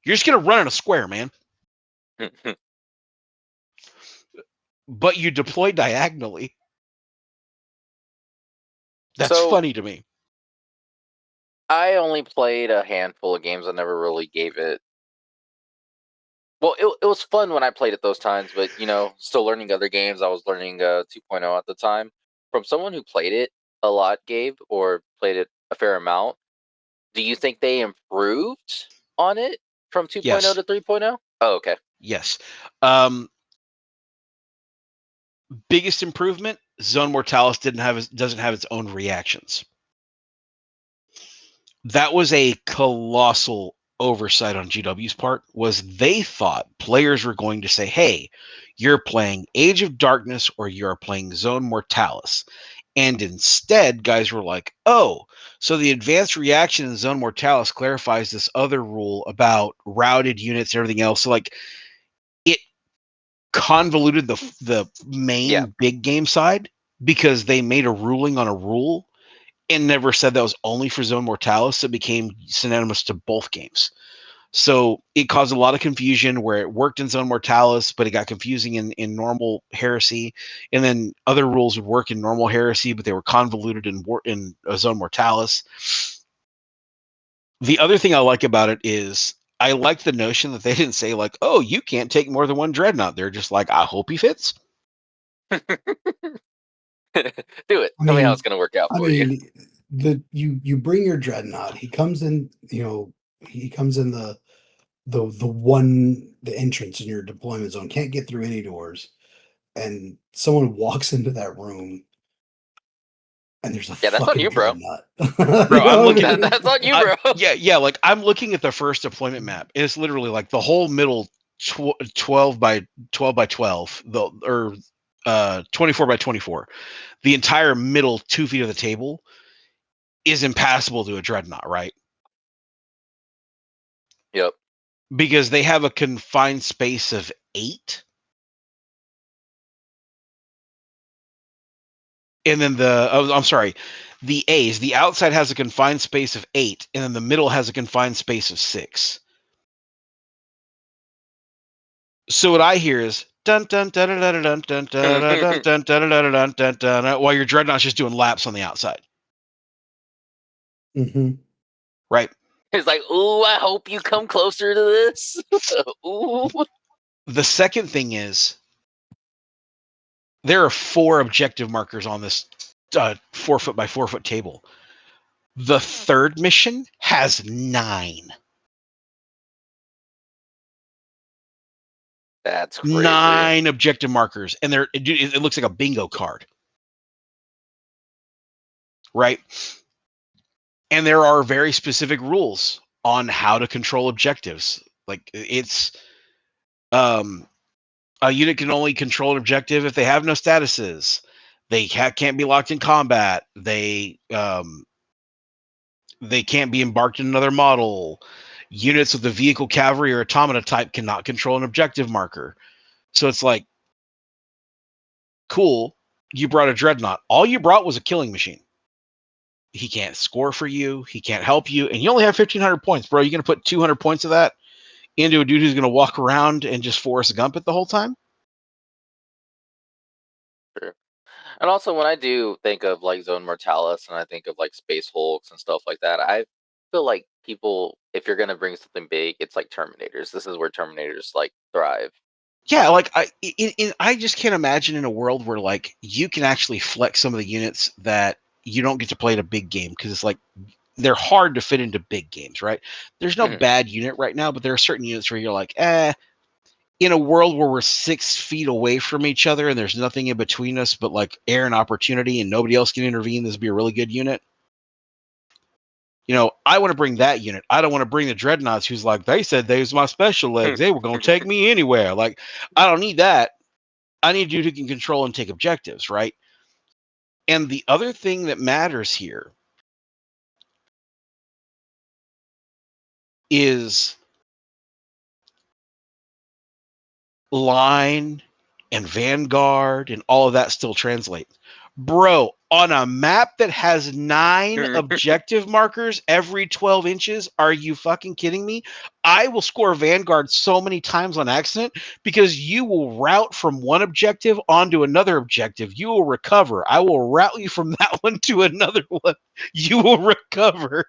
You're just going to run in a square, man. But you deploy diagonally. That's So funny to me. I only played a handful of games. I never really gave it. Well, it was fun when I played it those times, but still learning other games. I was learning 2.0 at the time. From someone who played it a lot, Gabe, or played it a fair amount, do you think they improved on it from 2.0 Yes, to 3.0? Oh, okay. yes. Um, Biggest improvement: Zone Mortalis doesn't have its own reactions. That was a colossal oversight on GW's part. Was they thought players were going to say, "Hey, you're playing Age of Darkness or you're playing Zone Mortalis," and instead, guys were like, "Oh, so the advanced reaction in Zone Mortalis clarifies this other rule about routed units and everything else." So like it convoluted the Yeah, main big game side because they made a ruling on a rule and never said that was only for Zone Mortalis. It became synonymous to both games. So it caused a lot of confusion where it worked in Zone Mortalis, but it got confusing in normal Heresy. And then other rules would work in normal Heresy, but they were convoluted in Zone Mortalis. The other thing I like about it is I like the notion that they didn't say like, "Oh, you can't take more than one dreadnought." They're just like, "I hope he fits." do it. I Tell me how it's mean, going to work out I for you. mean, you bring your dreadnought. He comes in. He comes in the entrance in your deployment zone. Can't get through any doors, and someone walks into that room, and there's a Yeah, that's on fucking you, bro. dreadnought. Bro, You I'm know what I looking. mean? That's on you, bro. Yeah, like I'm looking at the first deployment map. And it's literally like the whole middle 12 by 12 by 12, the or 24 by 24. The entire middle 2 feet of the table is impassable to a dreadnought, right? Yep. Because they have a confined space of 8. And then I'm sorry, the A's, the outside has a confined space of 8, and then the middle has a confined space of 6. So what I hear is dun dun dun dun dun dun dun dun dun dun dun dun dun dun while your dreadnought's just doing laps on the outside, Hmm. right? It's like, ooh, I hope you come closer to this. Ooh. The second thing is there are 4 objective markers on this 4 foot by 4 foot table. The third mission has 9. That's crazy. 9 objective markers, and it looks like a bingo card, right? And there are very specific rules on how to control objectives. Like it's um a unit can only control an objective if they have no statuses. They can't be locked in combat. They can't be embarked in another model. Units with the vehicle, cavalry, or automata type cannot control an objective marker. So it's like, cool, you brought a dreadnought. All you brought was a killing machine. He can't score for you. He can't help you, and you only have 1,500 points, bro. You're gonna put 200 points of that into a dude who's gonna walk around and just Forrest Gump it the whole time? Sure. And also, when I do think of like Zone Mortalis and I think of like Space Hulks and stuff like that, I feel like people, if you're gonna bring something big, it's like Terminators. This is where Terminators like thrive. Yeah, like I just can't imagine in a world where like you can actually flex some of the units that you don't get to play at a big game because it's like they're hard to fit into big games, right? There's no Mhm. bad unit right now, but there are certain units where you're like, in a world where we're 6 feet away from each other and there's nothing in between us but like air and opportunity and nobody else can intervene, this would be a really good unit. I want to bring that unit. I don't want to bring the dreadnoughts who's like, they said they was my special legs. They were going to take me anywhere. Like, I don't need that. I need a dude who can control and take objectives, right? And the other thing that matters here is line and Vanguard and all of that still translate. Bro, on a map that has 9 objective markers every 12 inches, are you fucking kidding me? I will score Vanguard so many times on accident because you will route from one objective onto another objective. You will recover. I will route you from that one to another one. You will recover.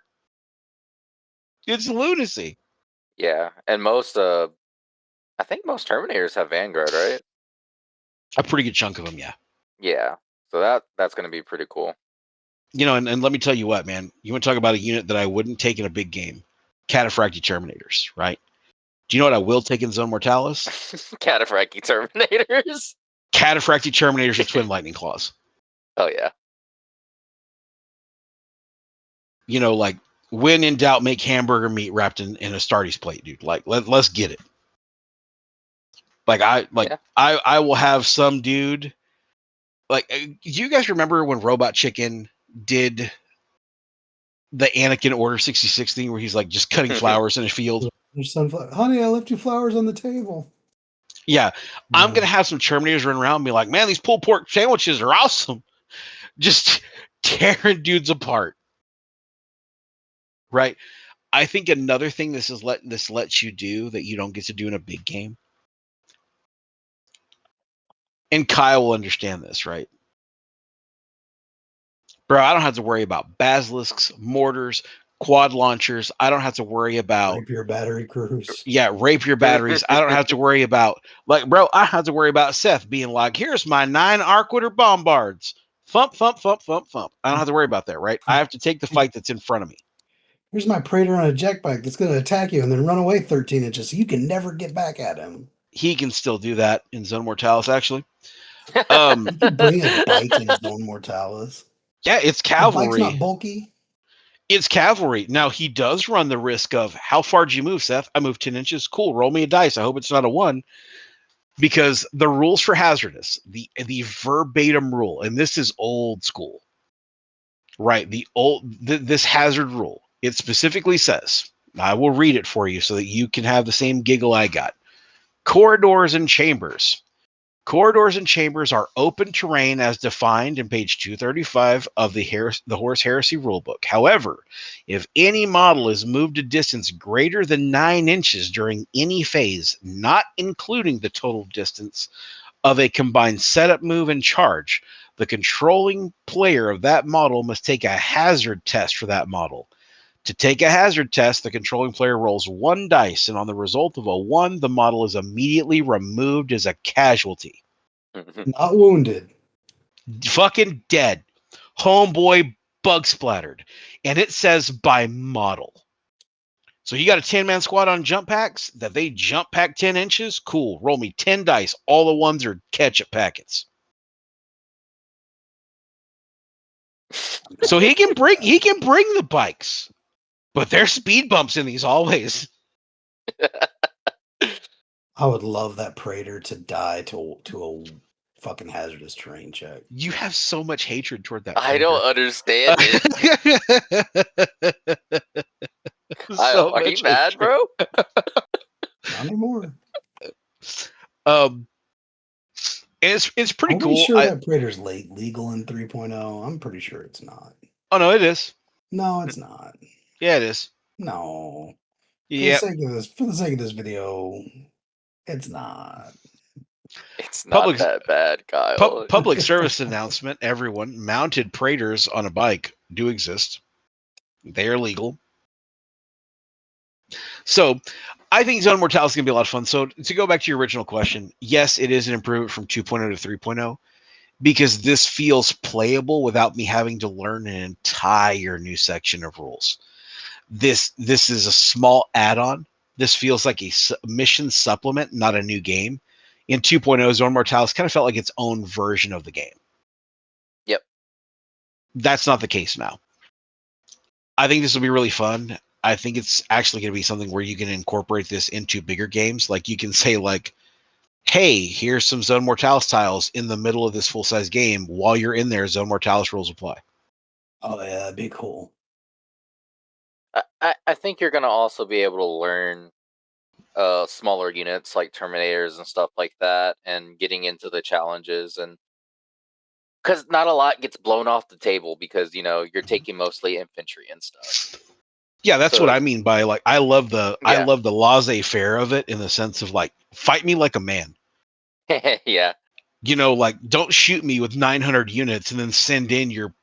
It's lunacy. Yeah, and I think most Terminators have Vanguard, right? A pretty good chunk of them, yeah. Yeah, so that's going to be pretty cool. And let me tell you what, man. You want to talk about a unit that I wouldn't take in a big game? Cataphractii Terminators, right? Do you know what I will take in Zone Mortalis? Cataphractii Terminators. Cataphractii Terminators with Twin Lightning Claws. Oh yeah. Like when in doubt, make hamburger meat wrapped in a Astartes plate, dude. Like let's get it. Like Yeah. I will have some dude. Like, do you guys remember when Robot Chicken did the Anakin Order 66 thing where he's like just cutting flowers in a field? There's sunflower. Honey, I left you flowers on the table. Yeah, I'm Yeah. gonna have some Terminators run around and be like, man, these pulled pork sandwiches are awesome. Just tearing dudes apart. Right. I think another thing this lets you do that you don't get to do in a big game, and Kyle will understand this, right? Bro, I don't have to worry about basilisks, mortars, quad launchers. I don't have to worry about Rapier battery crews. rapier batteries. I don't have to worry about bro, I have to worry about Seth being like, here's my 9 Arquitter bombards. Thump, thump, thump, thump, thump. I don't have to worry about that, right? I have to take the fight that's in front of me. Here's my Praetor on a jet bike that's going to attack you and then run away 13 inches so you can never get back at him. He can still do that in Zone Mortalis, actually. You can bring a bike in Zone Mortalis. Yeah, it's The bike's cavalry. not bulky. It's cavalry. Now, he does run the risk of, how far do you move, Seth? I move 10 inches. Cool. Roll me a dice. I hope it's not a 1. Because the rules for hazardous, the verbatim rule, and this is old school, right? This hazard rule, it specifically says, I will read it for you so that you can have the same giggle I got. Corridors and chambers. Corridors and chambers are open terrain as defined in page 235 of the Horus Heresy rulebook. However, if any model is moved a distance greater than 9 inches during any phase, not including the total distance of a combined setup, move, and charge, the controlling player of that model must take a hazard test for that model. To take a hazard test, the controlling player rolls 1 dice, and on the result of a 1, the model is immediately removed as a casualty. Not wounded. Fucking dead. Homeboy bug splattered. And it says by model. So you got a 10-man squad on jump packs that they jump pack 10 inches? Cool. Roll me 10 dice. All the ones are ketchup packets. So he can bring the bikes. But there's speed bumps in these always. I would love that Praetor to die to a fucking hazardous terrain check. You have so much hatred toward that. I don't understand it. So Are much you mad, hatred. bro? Not anymore. And it's pretty Are we cool. sure that Praetor's legal in 3.0? I'm pretty sure it's not. Oh no, it is. No, it's not. Yeah, it is. No. Yeah. For the sake of this video, it's not. It's not that bad, Kyle. Public service announcement: everyone, mounted Praetors on a bike do exist. They are legal. So I think Zone Mortalis is going to be a lot of fun. So to go back to your original question, yes, it is an improvement from 2.0 to 3.0 because this feels playable without me having to learn an entire new section of rules. This is a small add-on. This feels like a mission supplement, not a new game. In 2.0, Zone Mortalis kind of felt like its own version of the game. Yep. That's not the case now. I think this will be really fun. I think it's actually going to be something where you can incorporate this into bigger games. Like you can say like, hey, here's some Zone Mortalis tiles in the middle of this full-size game. While you're in there, Zone Mortalis rules apply. Oh yeah, that'd be cool. I think you're gonna also be able to learn smaller units like Terminators and stuff like that, and getting into the challenges, and because not a lot gets blown off the table because you're taking mostly infantry and stuff. Yeah, that's what So I mean by like I love the laissez-faire of it in the sense of like fight me like a man. yeah, Like don't shoot me with 900 units and then send in your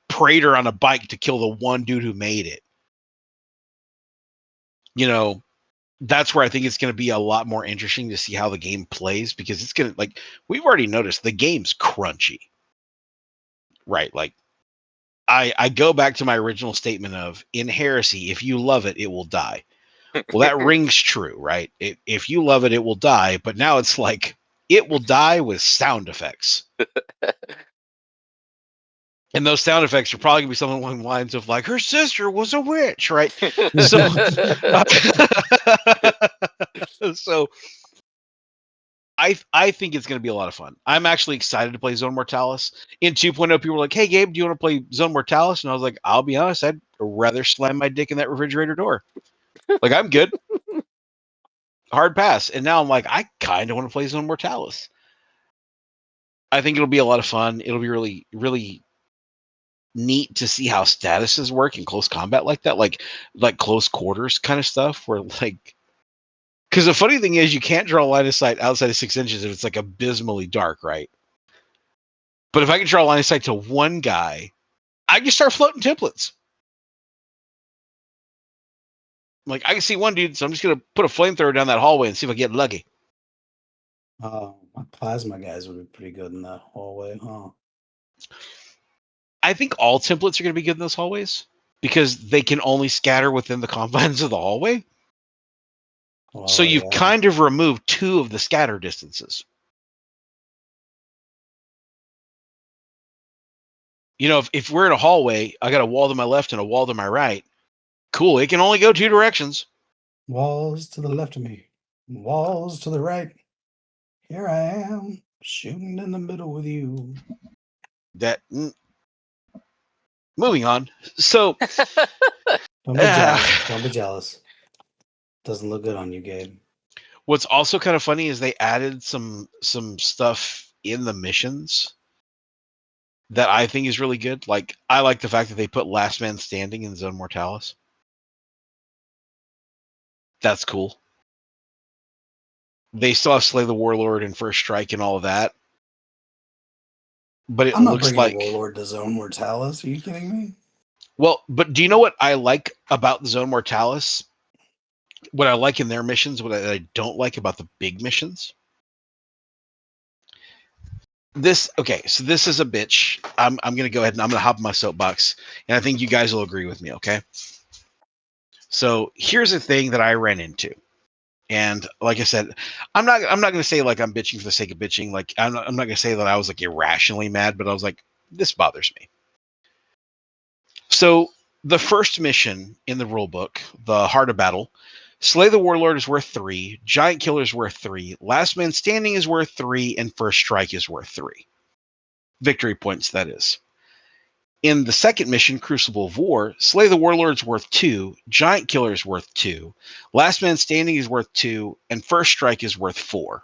Praetor on a bike to kill the one dude who made it. you know, that's where I think it's going to be a lot more interesting to see how the game plays, because it's going to, like, we've already noticed the game's crunchy, right? Like, I go back to my original statement of, in Heresy, if you love it, it will die. Well, that rings true, right? If you love it, it will die. But now it's like, it will die with sound effects. And those sound effects are probably going to be something along the lines of, like, her sister was a witch, right? So, so I think it's going to be a lot of fun. I'm actually excited to play Zone Mortalis. In 2.0, people were like, "Hey, Gabe, do you want to play Zone Mortalis?" And I was like, "I'll be honest, I'd rather slam my dick in that refrigerator door. Like, I'm good. Hard pass." And now I'm like, I kind of want to play Zone Mortalis. I think it'll be a lot of fun. It'll be really, really neat to see how statuses work in close combat like that, like close quarters kind of stuff. Where, like, because the funny thing is, you can't draw a line of sight outside of 6 inches if it's like abysmally dark, right? But if I can draw a line of sight to one guy, I can start floating templates. Like, I can see one dude, so I'm just gonna put a flamethrower down that hallway and see if I get lucky. My plasma guys would be pretty good in that hallway, huh? I think all templates are gonna be good in those hallways because they can only scatter within the confines of the hallway. So Well, you've yeah. kind of removed two of the scatter distances. You know, if we're in a hallway, I got a wall to my left and a wall to my right. Cool, it can only go two directions. Walls to the left of me, walls to the right. Here I am, shooting in the middle with you. That moving on. So Don't be jealous. Don't be jealous. Doesn't look good on you, Gabe. what's also kind of funny is they added some stuff in the missions that I think is really good. Like, I like the fact that they put Last Man Standing in Zone Mortalis. That's cool. They still have Slay the Warlord and First Strike and all of that. But it I'm not looks bringing like, Warlord to Zone Mortalis. Are you kidding me? well, but do you know what I like about Zone Mortalis? What I like in their missions, what I don't like about the big missions? Okay, so this is a bitch. I'm gonna go ahead and I'm gonna hop on my soapbox, and I think you guys will agree with me, okay? So here's a thing that I ran into. And like I said, I'm not gonna say like I'm bitching for the sake of bitching. Like, I'm not gonna say that I was like irrationally mad, but I was like, this bothers me. So the first mission in the rule book, the Heart of Battle, Slay the Warlord is worth 3, Giant Killer is worth 3, Last Man Standing is worth 3, and First Strike is worth 3. Victory points, that is. In the second mission, Crucible of War, Slay the Warlord is worth 2, Giant Killer is worth 2, Last Man Standing is worth 2, and First Strike is worth 4.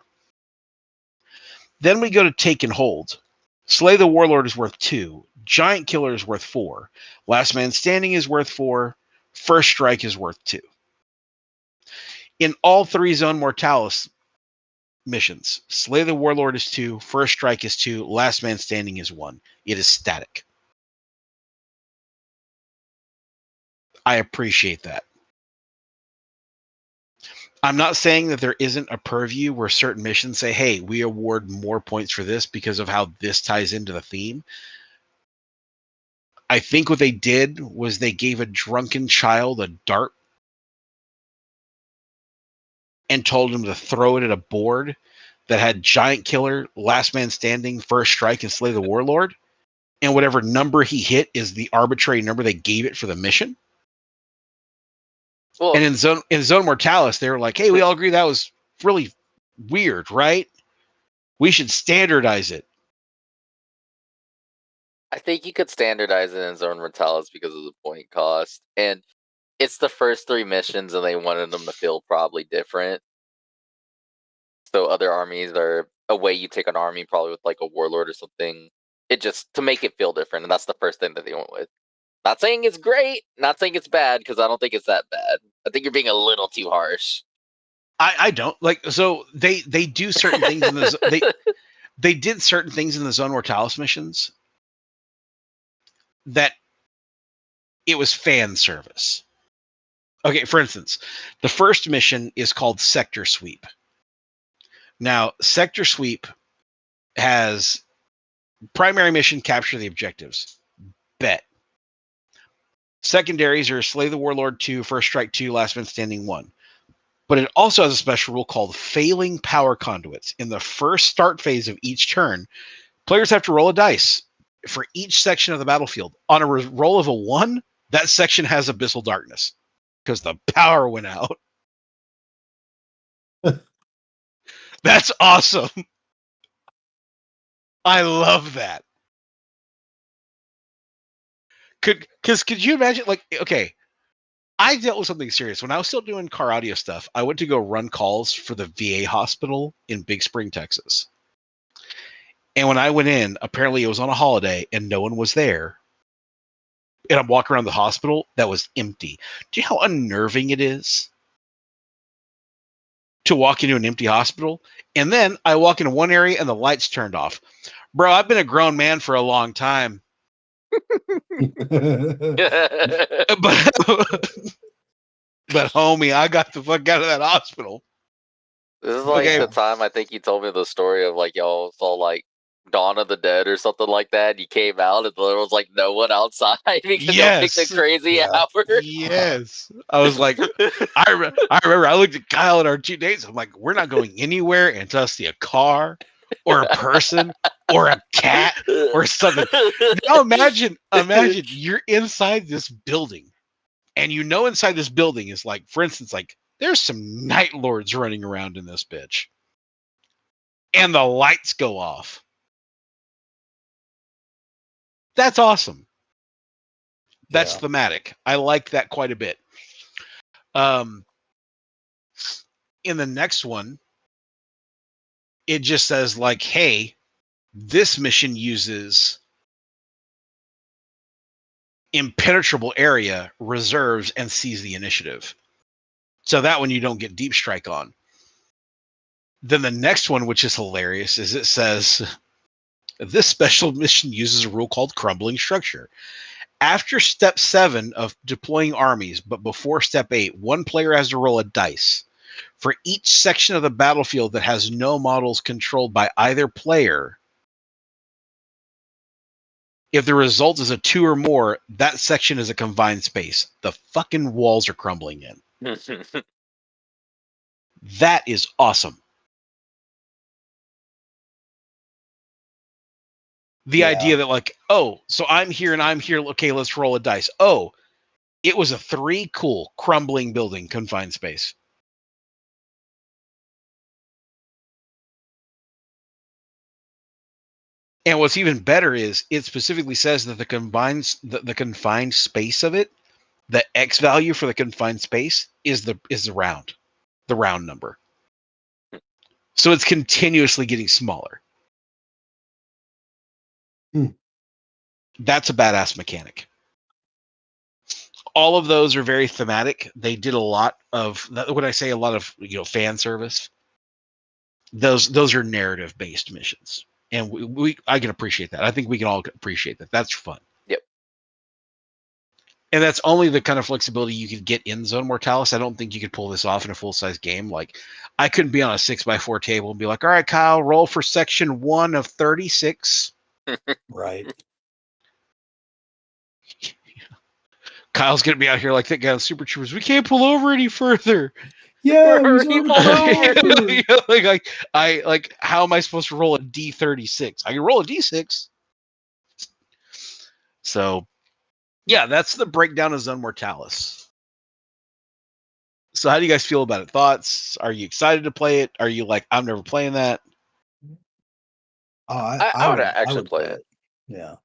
Then we go to Take and Hold. Slay the Warlord is worth 2, Giant Killer is worth 4, Last Man Standing is worth 4, First Strike is worth 2. In all three Zone Mortalis missions, Slay the Warlord is 2, First Strike is 2, Last Man Standing is 1. It is static. I appreciate that. I'm not saying that there isn't a purview where certain missions say, hey, we award more points for this because of how this ties into the theme. I think what they did was they gave a drunken child a dart and told him to throw it at a board that had Giant Killer, Last Man Standing, First Strike, and Slay the Warlord. And whatever number he hit is the arbitrary number they gave it for the mission. Well, And in Zone Mortalis, they were like, hey, we all agree that was really weird, right? We should standardize it. I think you could standardize it in Zone Mortalis because of the point cost. And it's the first 3 missions, and they wanted them to feel probably different. So other armies are a way you take an army, probably with like a warlord or something. It just to make it feel different, and that's the first thing that they went with. Not saying it's great, not saying it's bad, because I don't think it's that bad. I think you're being a little too harsh. I don't like, so they do certain things in the they did certain things in the Zone Mortalis missions that it was fan service. Okay, for instance, the first mission is called Sector Sweep. Now, Sector Sweep has primary mission, capture the objectives. Bet. Secondaries are Slay the Warlord 2, First Strike 2, Last Man Standing 1. But it also has a special rule called failing power conduits. In the first start phase of each turn, players have to roll a dice for each section of the battlefield. On a roll of a 1, that section has abyssal darkness because the power went out. That's awesome. I love that. Could you imagine, like, okay, I dealt with something serious. When I was still doing car audio stuff, I went to go run calls for the VA hospital in Big Spring, Texas. And when I went in, apparently it was on a holiday and no one was there. And I'm walking around the hospital that was empty. Do you know how unnerving it is to walk into an empty hospital? And then I walk into one area and the lights turned off. Bro, I've been a grown man for a long time. But homie, I got the fuck out of that hospital. This is like Okay. the time I think you told me the story of like y'all saw like Dawn of the Dead or something like that. And you came out and there was like no one outside because y'all picked a crazy hour. Yes. I was like, I remember I looked at Kyle at our 2 dates. I'm like, we're not going anywhere until I see a car or a person or a cat or something. Now imagine you're inside this building and you know inside this building is like, for instance, like there's some night lords running around in this bitch. And the lights go off. That's awesome. That's thematic. I like that quite a bit. In the next one, it just says like, hey, this mission uses impenetrable area, reserves, and seize the initiative. So that one you don't get deep strike on. Then the next one, which is hilarious, is it says this special mission uses a rule called crumbling structure. After step 7 of deploying armies, but before step 8, one player has to roll a dice. For each section of the battlefield that has no models controlled by either player, if the result is a 2 or more, that section is a confined space. The fucking walls are crumbling in. That is awesome. The idea that like, oh, so I'm here and I'm here. Okay, let's roll a dice. Oh, it was a 3. Cool. Crumbling building, confined space. And what's even better is it specifically says that the confined space of it, the X value for the confined space is the round number. So it's continuously getting smaller. That's a badass mechanic. All of those are very thematic. They did a lot of, when I say a lot of, fan service, those are narrative based missions. And I can appreciate that. I think we can all appreciate that. That's fun. Yep. And that's only the kind of flexibility you could get in Zone Mortalis. I don't think you could pull this off in a full-size game. Like, I couldn't be on a 6x4 table and be like, all right, Kyle, roll for section 1 of 36. Right. Kyle's going to be out here like that guy on Super Troopers. We can't pull over any further. Yeah, he's He pulled over. like, how am I supposed to roll a D36? I can roll a D6. So, yeah, that's the breakdown of Zone Mortalis. So how do you guys feel about it? Thoughts? Are you excited to play it? Are you like, I'm never playing that? Oh, I would actually play it. Yeah.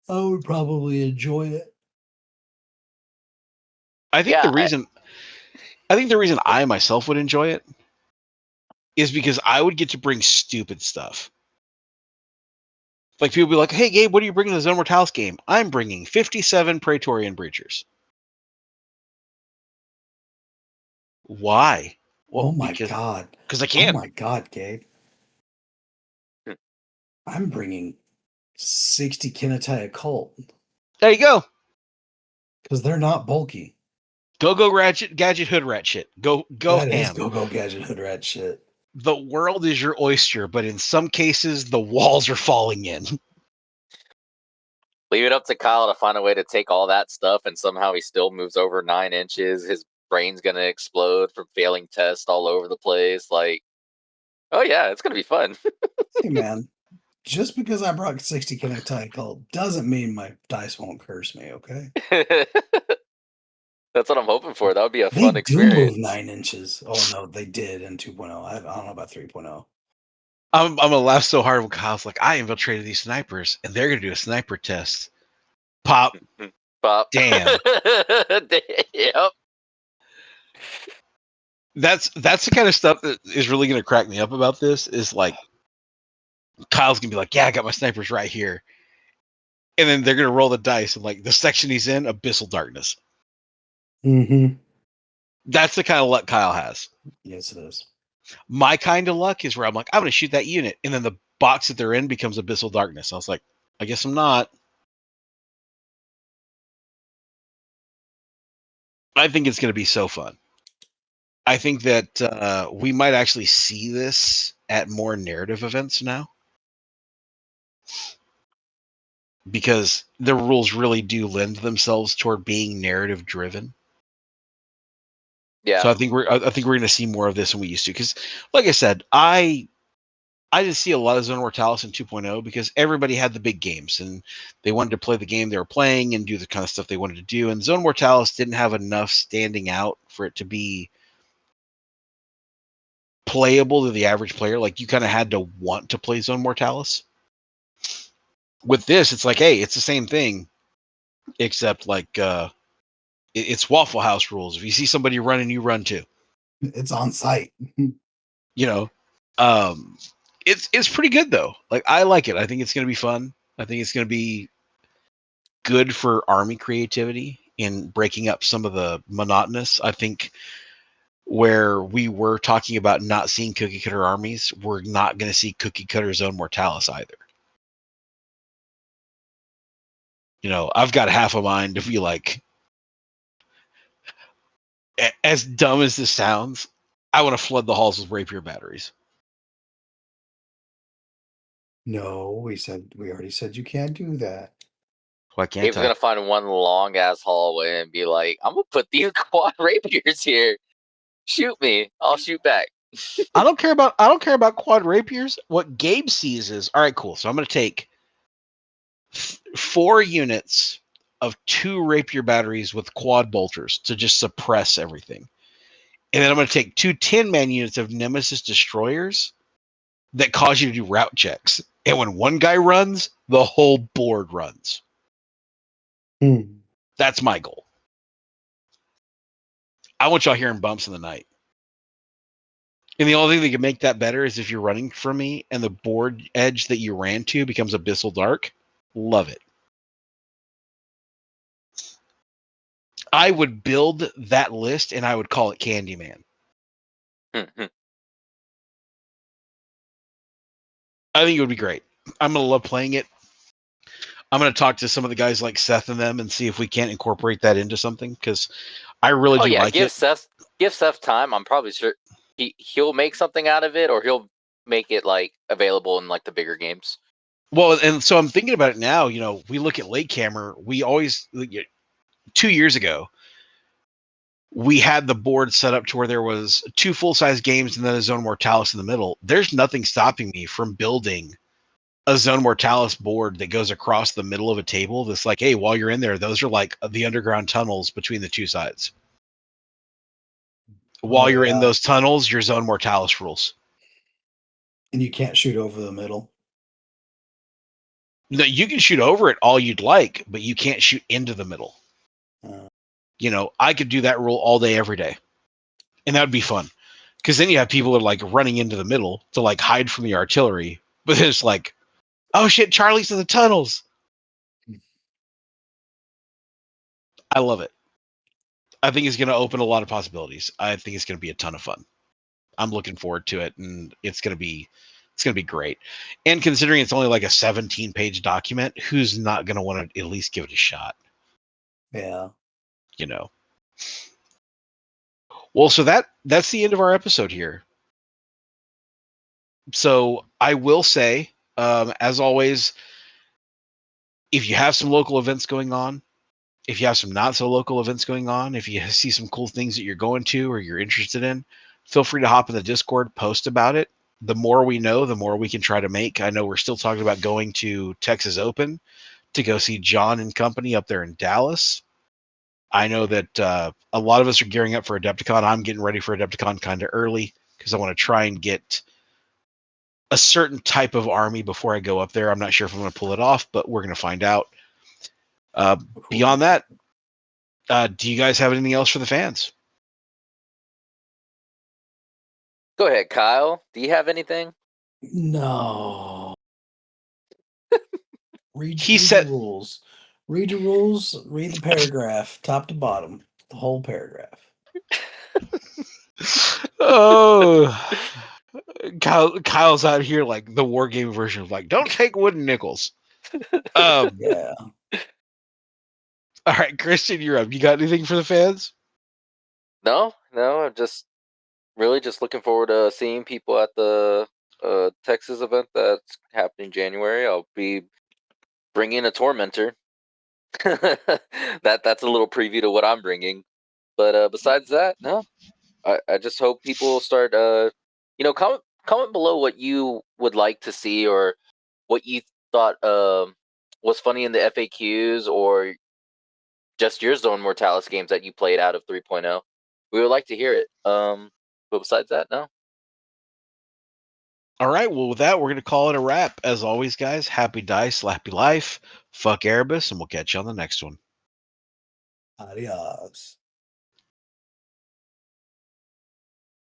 I would probably enjoy it. I think the reason I myself would enjoy it is because I would get to bring stupid stuff. Like, people be like, hey, Gabe, what are you bringing to the Zone Mortalis game? I'm bringing 57 Praetorian Breachers. Why? Well, oh my God. Because I can. Oh my God, Gabe. I'm bringing 60 Kinetite Occult. There you go. Because they're not bulky. Go Ratchet, Gadget, Hood Rat shit. Go That is ham. go gadget hood rat shit. The world is your oyster, but in some cases, the walls are falling in. Leave it up to Kyle to find a way to take all that stuff, and somehow he still moves over 9 inches. His brain's gonna explode from failing tests all over the place. Like, oh yeah, it's gonna be fun. Hey man, just because I brought 60 kinetical doesn't mean my dice won't curse me, okay? That's what I'm hoping for. That would be a They fun do move experience. 9 inches. Oh no, they did in 2.0. I don't know about 3.0. I'm gonna laugh so hard when Kyle's like, I infiltrated these snipers, and they're gonna do a sniper test. Pop. Pop. Damn. Yep. That's the kind of stuff that is really gonna crack me up about this. Is like Kyle's gonna be like, yeah, I got my snipers right here, and then they're gonna roll the dice, and like the section he's in, abyssal darkness. Mm-hmm. That's the kind of luck Kyle has. Yes, it is. My kind of luck is where I'm like, I'm gonna shoot that unit, and then the box that they're in becomes abyssal darkness. I was like, I guess I'm not. I think it's gonna be so fun. I think that we might actually see this at more narrative events now, because the rules really do lend themselves toward being narrative driven. Yeah. So I think we're going to see more of this than we used to. Because, like I said, I just see a lot of Zone Mortalis in 2.0 because everybody had the big games and they wanted to play the game they were playing and do the kind of stuff they wanted to do. And Zone Mortalis didn't have enough standing out for it to be playable to the average player. Like you kind of had to want to play Zone Mortalis. With this, it's like, hey, it's the same thing, except like it's Waffle House rules. If you see somebody running, you run too. It's on site. You know, um, it's pretty good though. Like I like it. I think it's going to be fun. I think it's going to be good for army creativity in breaking up some of the monotonous. I think where we were talking about not seeing cookie cutter armies, we're not going to see cookie cutter Zone Mortalis either. You know, I've got half a mind to be like, as dumb as this sounds, I want to flood the halls with rapier batteries. No, we already said you can't do that. Why can't Dave's I? gonna find one long ass hallway and be like, I'm gonna put these quad rapiers here. Shoot me. I'll shoot back. I don't care about quad rapiers. What Gabe sees is, all right, cool. So I'm going to take 4 units of 2 rapier batteries with quad bolters to just suppress everything. And then I'm going to take 2 10-man units of Nemesis destroyers that cause you to do route checks. And when one guy runs, the whole board runs. That's my goal. I want y'all hearing bumps in the night. And the only thing that can make that better is if you're running from me and the board edge that you ran to becomes abyssal dark. Love it. I would build that list and I would call it Candyman. I think it would be great. I'm going to love playing it. I'm going to talk to some of the guys like Seth and them and see if we can't incorporate that into something because I really Oh do yeah, like it. give Seth time. I'm probably sure he'll make something out of it, or he'll make it like available in like the bigger games. Well, and so I'm thinking about it now. You know, we look at Late Camera. We always 2 years ago we had the board set up to where there was 2 full-size games and then a Zone Mortalis in the middle. There's nothing stopping me from building a Zone Mortalis board that goes across the middle of a table. That's like, hey, while you're in there, those are like the underground tunnels between the 2 sides. While you're in those tunnels, your Zone Mortalis rules. And you can't shoot over the middle. No, you can shoot over it all you'd like, but you can't shoot into the middle. You know, I could do that rule all day, every day. And that would be fun. Because then you have people that are like running into the middle to like hide from the artillery. But then it's like, oh shit, Charlie's in the tunnels. I love it. I think it's going to open a lot of possibilities. I think it's going to be a ton of fun. I'm looking forward to it, and it's going to be great. And considering it's only like a 17-page document, who's not going to want to at least give it a shot? Yeah. you know. Well, so that's the end of our episode here. So I will say, as always, if you have some local events going on, if you have some not so local events going on, if you see some cool things that you're going to or you're interested in, feel free to hop in the Discord, post about it. The more we know, the more we can try to make. I know we're still talking about going to Texas Open to go see John and company up there in Dallas. I know that a lot of us are gearing up for Adepticon. I'm getting ready for Adepticon kind of early because I want to try and get a certain type of army before I go up there. I'm not sure if I'm going to pull it off, but we're going to find out. Beyond that, do you guys have anything else for the fans? Go ahead, Kyle. Do you have anything? No. Read He your said, rules. Read your rules. Read the paragraph, top to bottom, the whole paragraph. "Oh, Kyle's out here like the war game version of like, don't take wooden nickels." Yeah. All right, Christian, you're up. You got anything for the fans? No. I'm just really just looking forward to seeing people at the Texas event that's happening in January. I'll be bringing a tormentor. That's a little preview to what I'm bringing. But besides that, no. I just hope people start. Comment below what you would like to see or what you thought was funny in the FAQs or just your Zone Mortalis games that you played out of 3.0. We would like to hear it. But besides that, no. All right, well, with that, we're going to call it a wrap. As always, guys, happy dice, happy life. Fuck Erebus, and we'll catch you on the next one. Adios.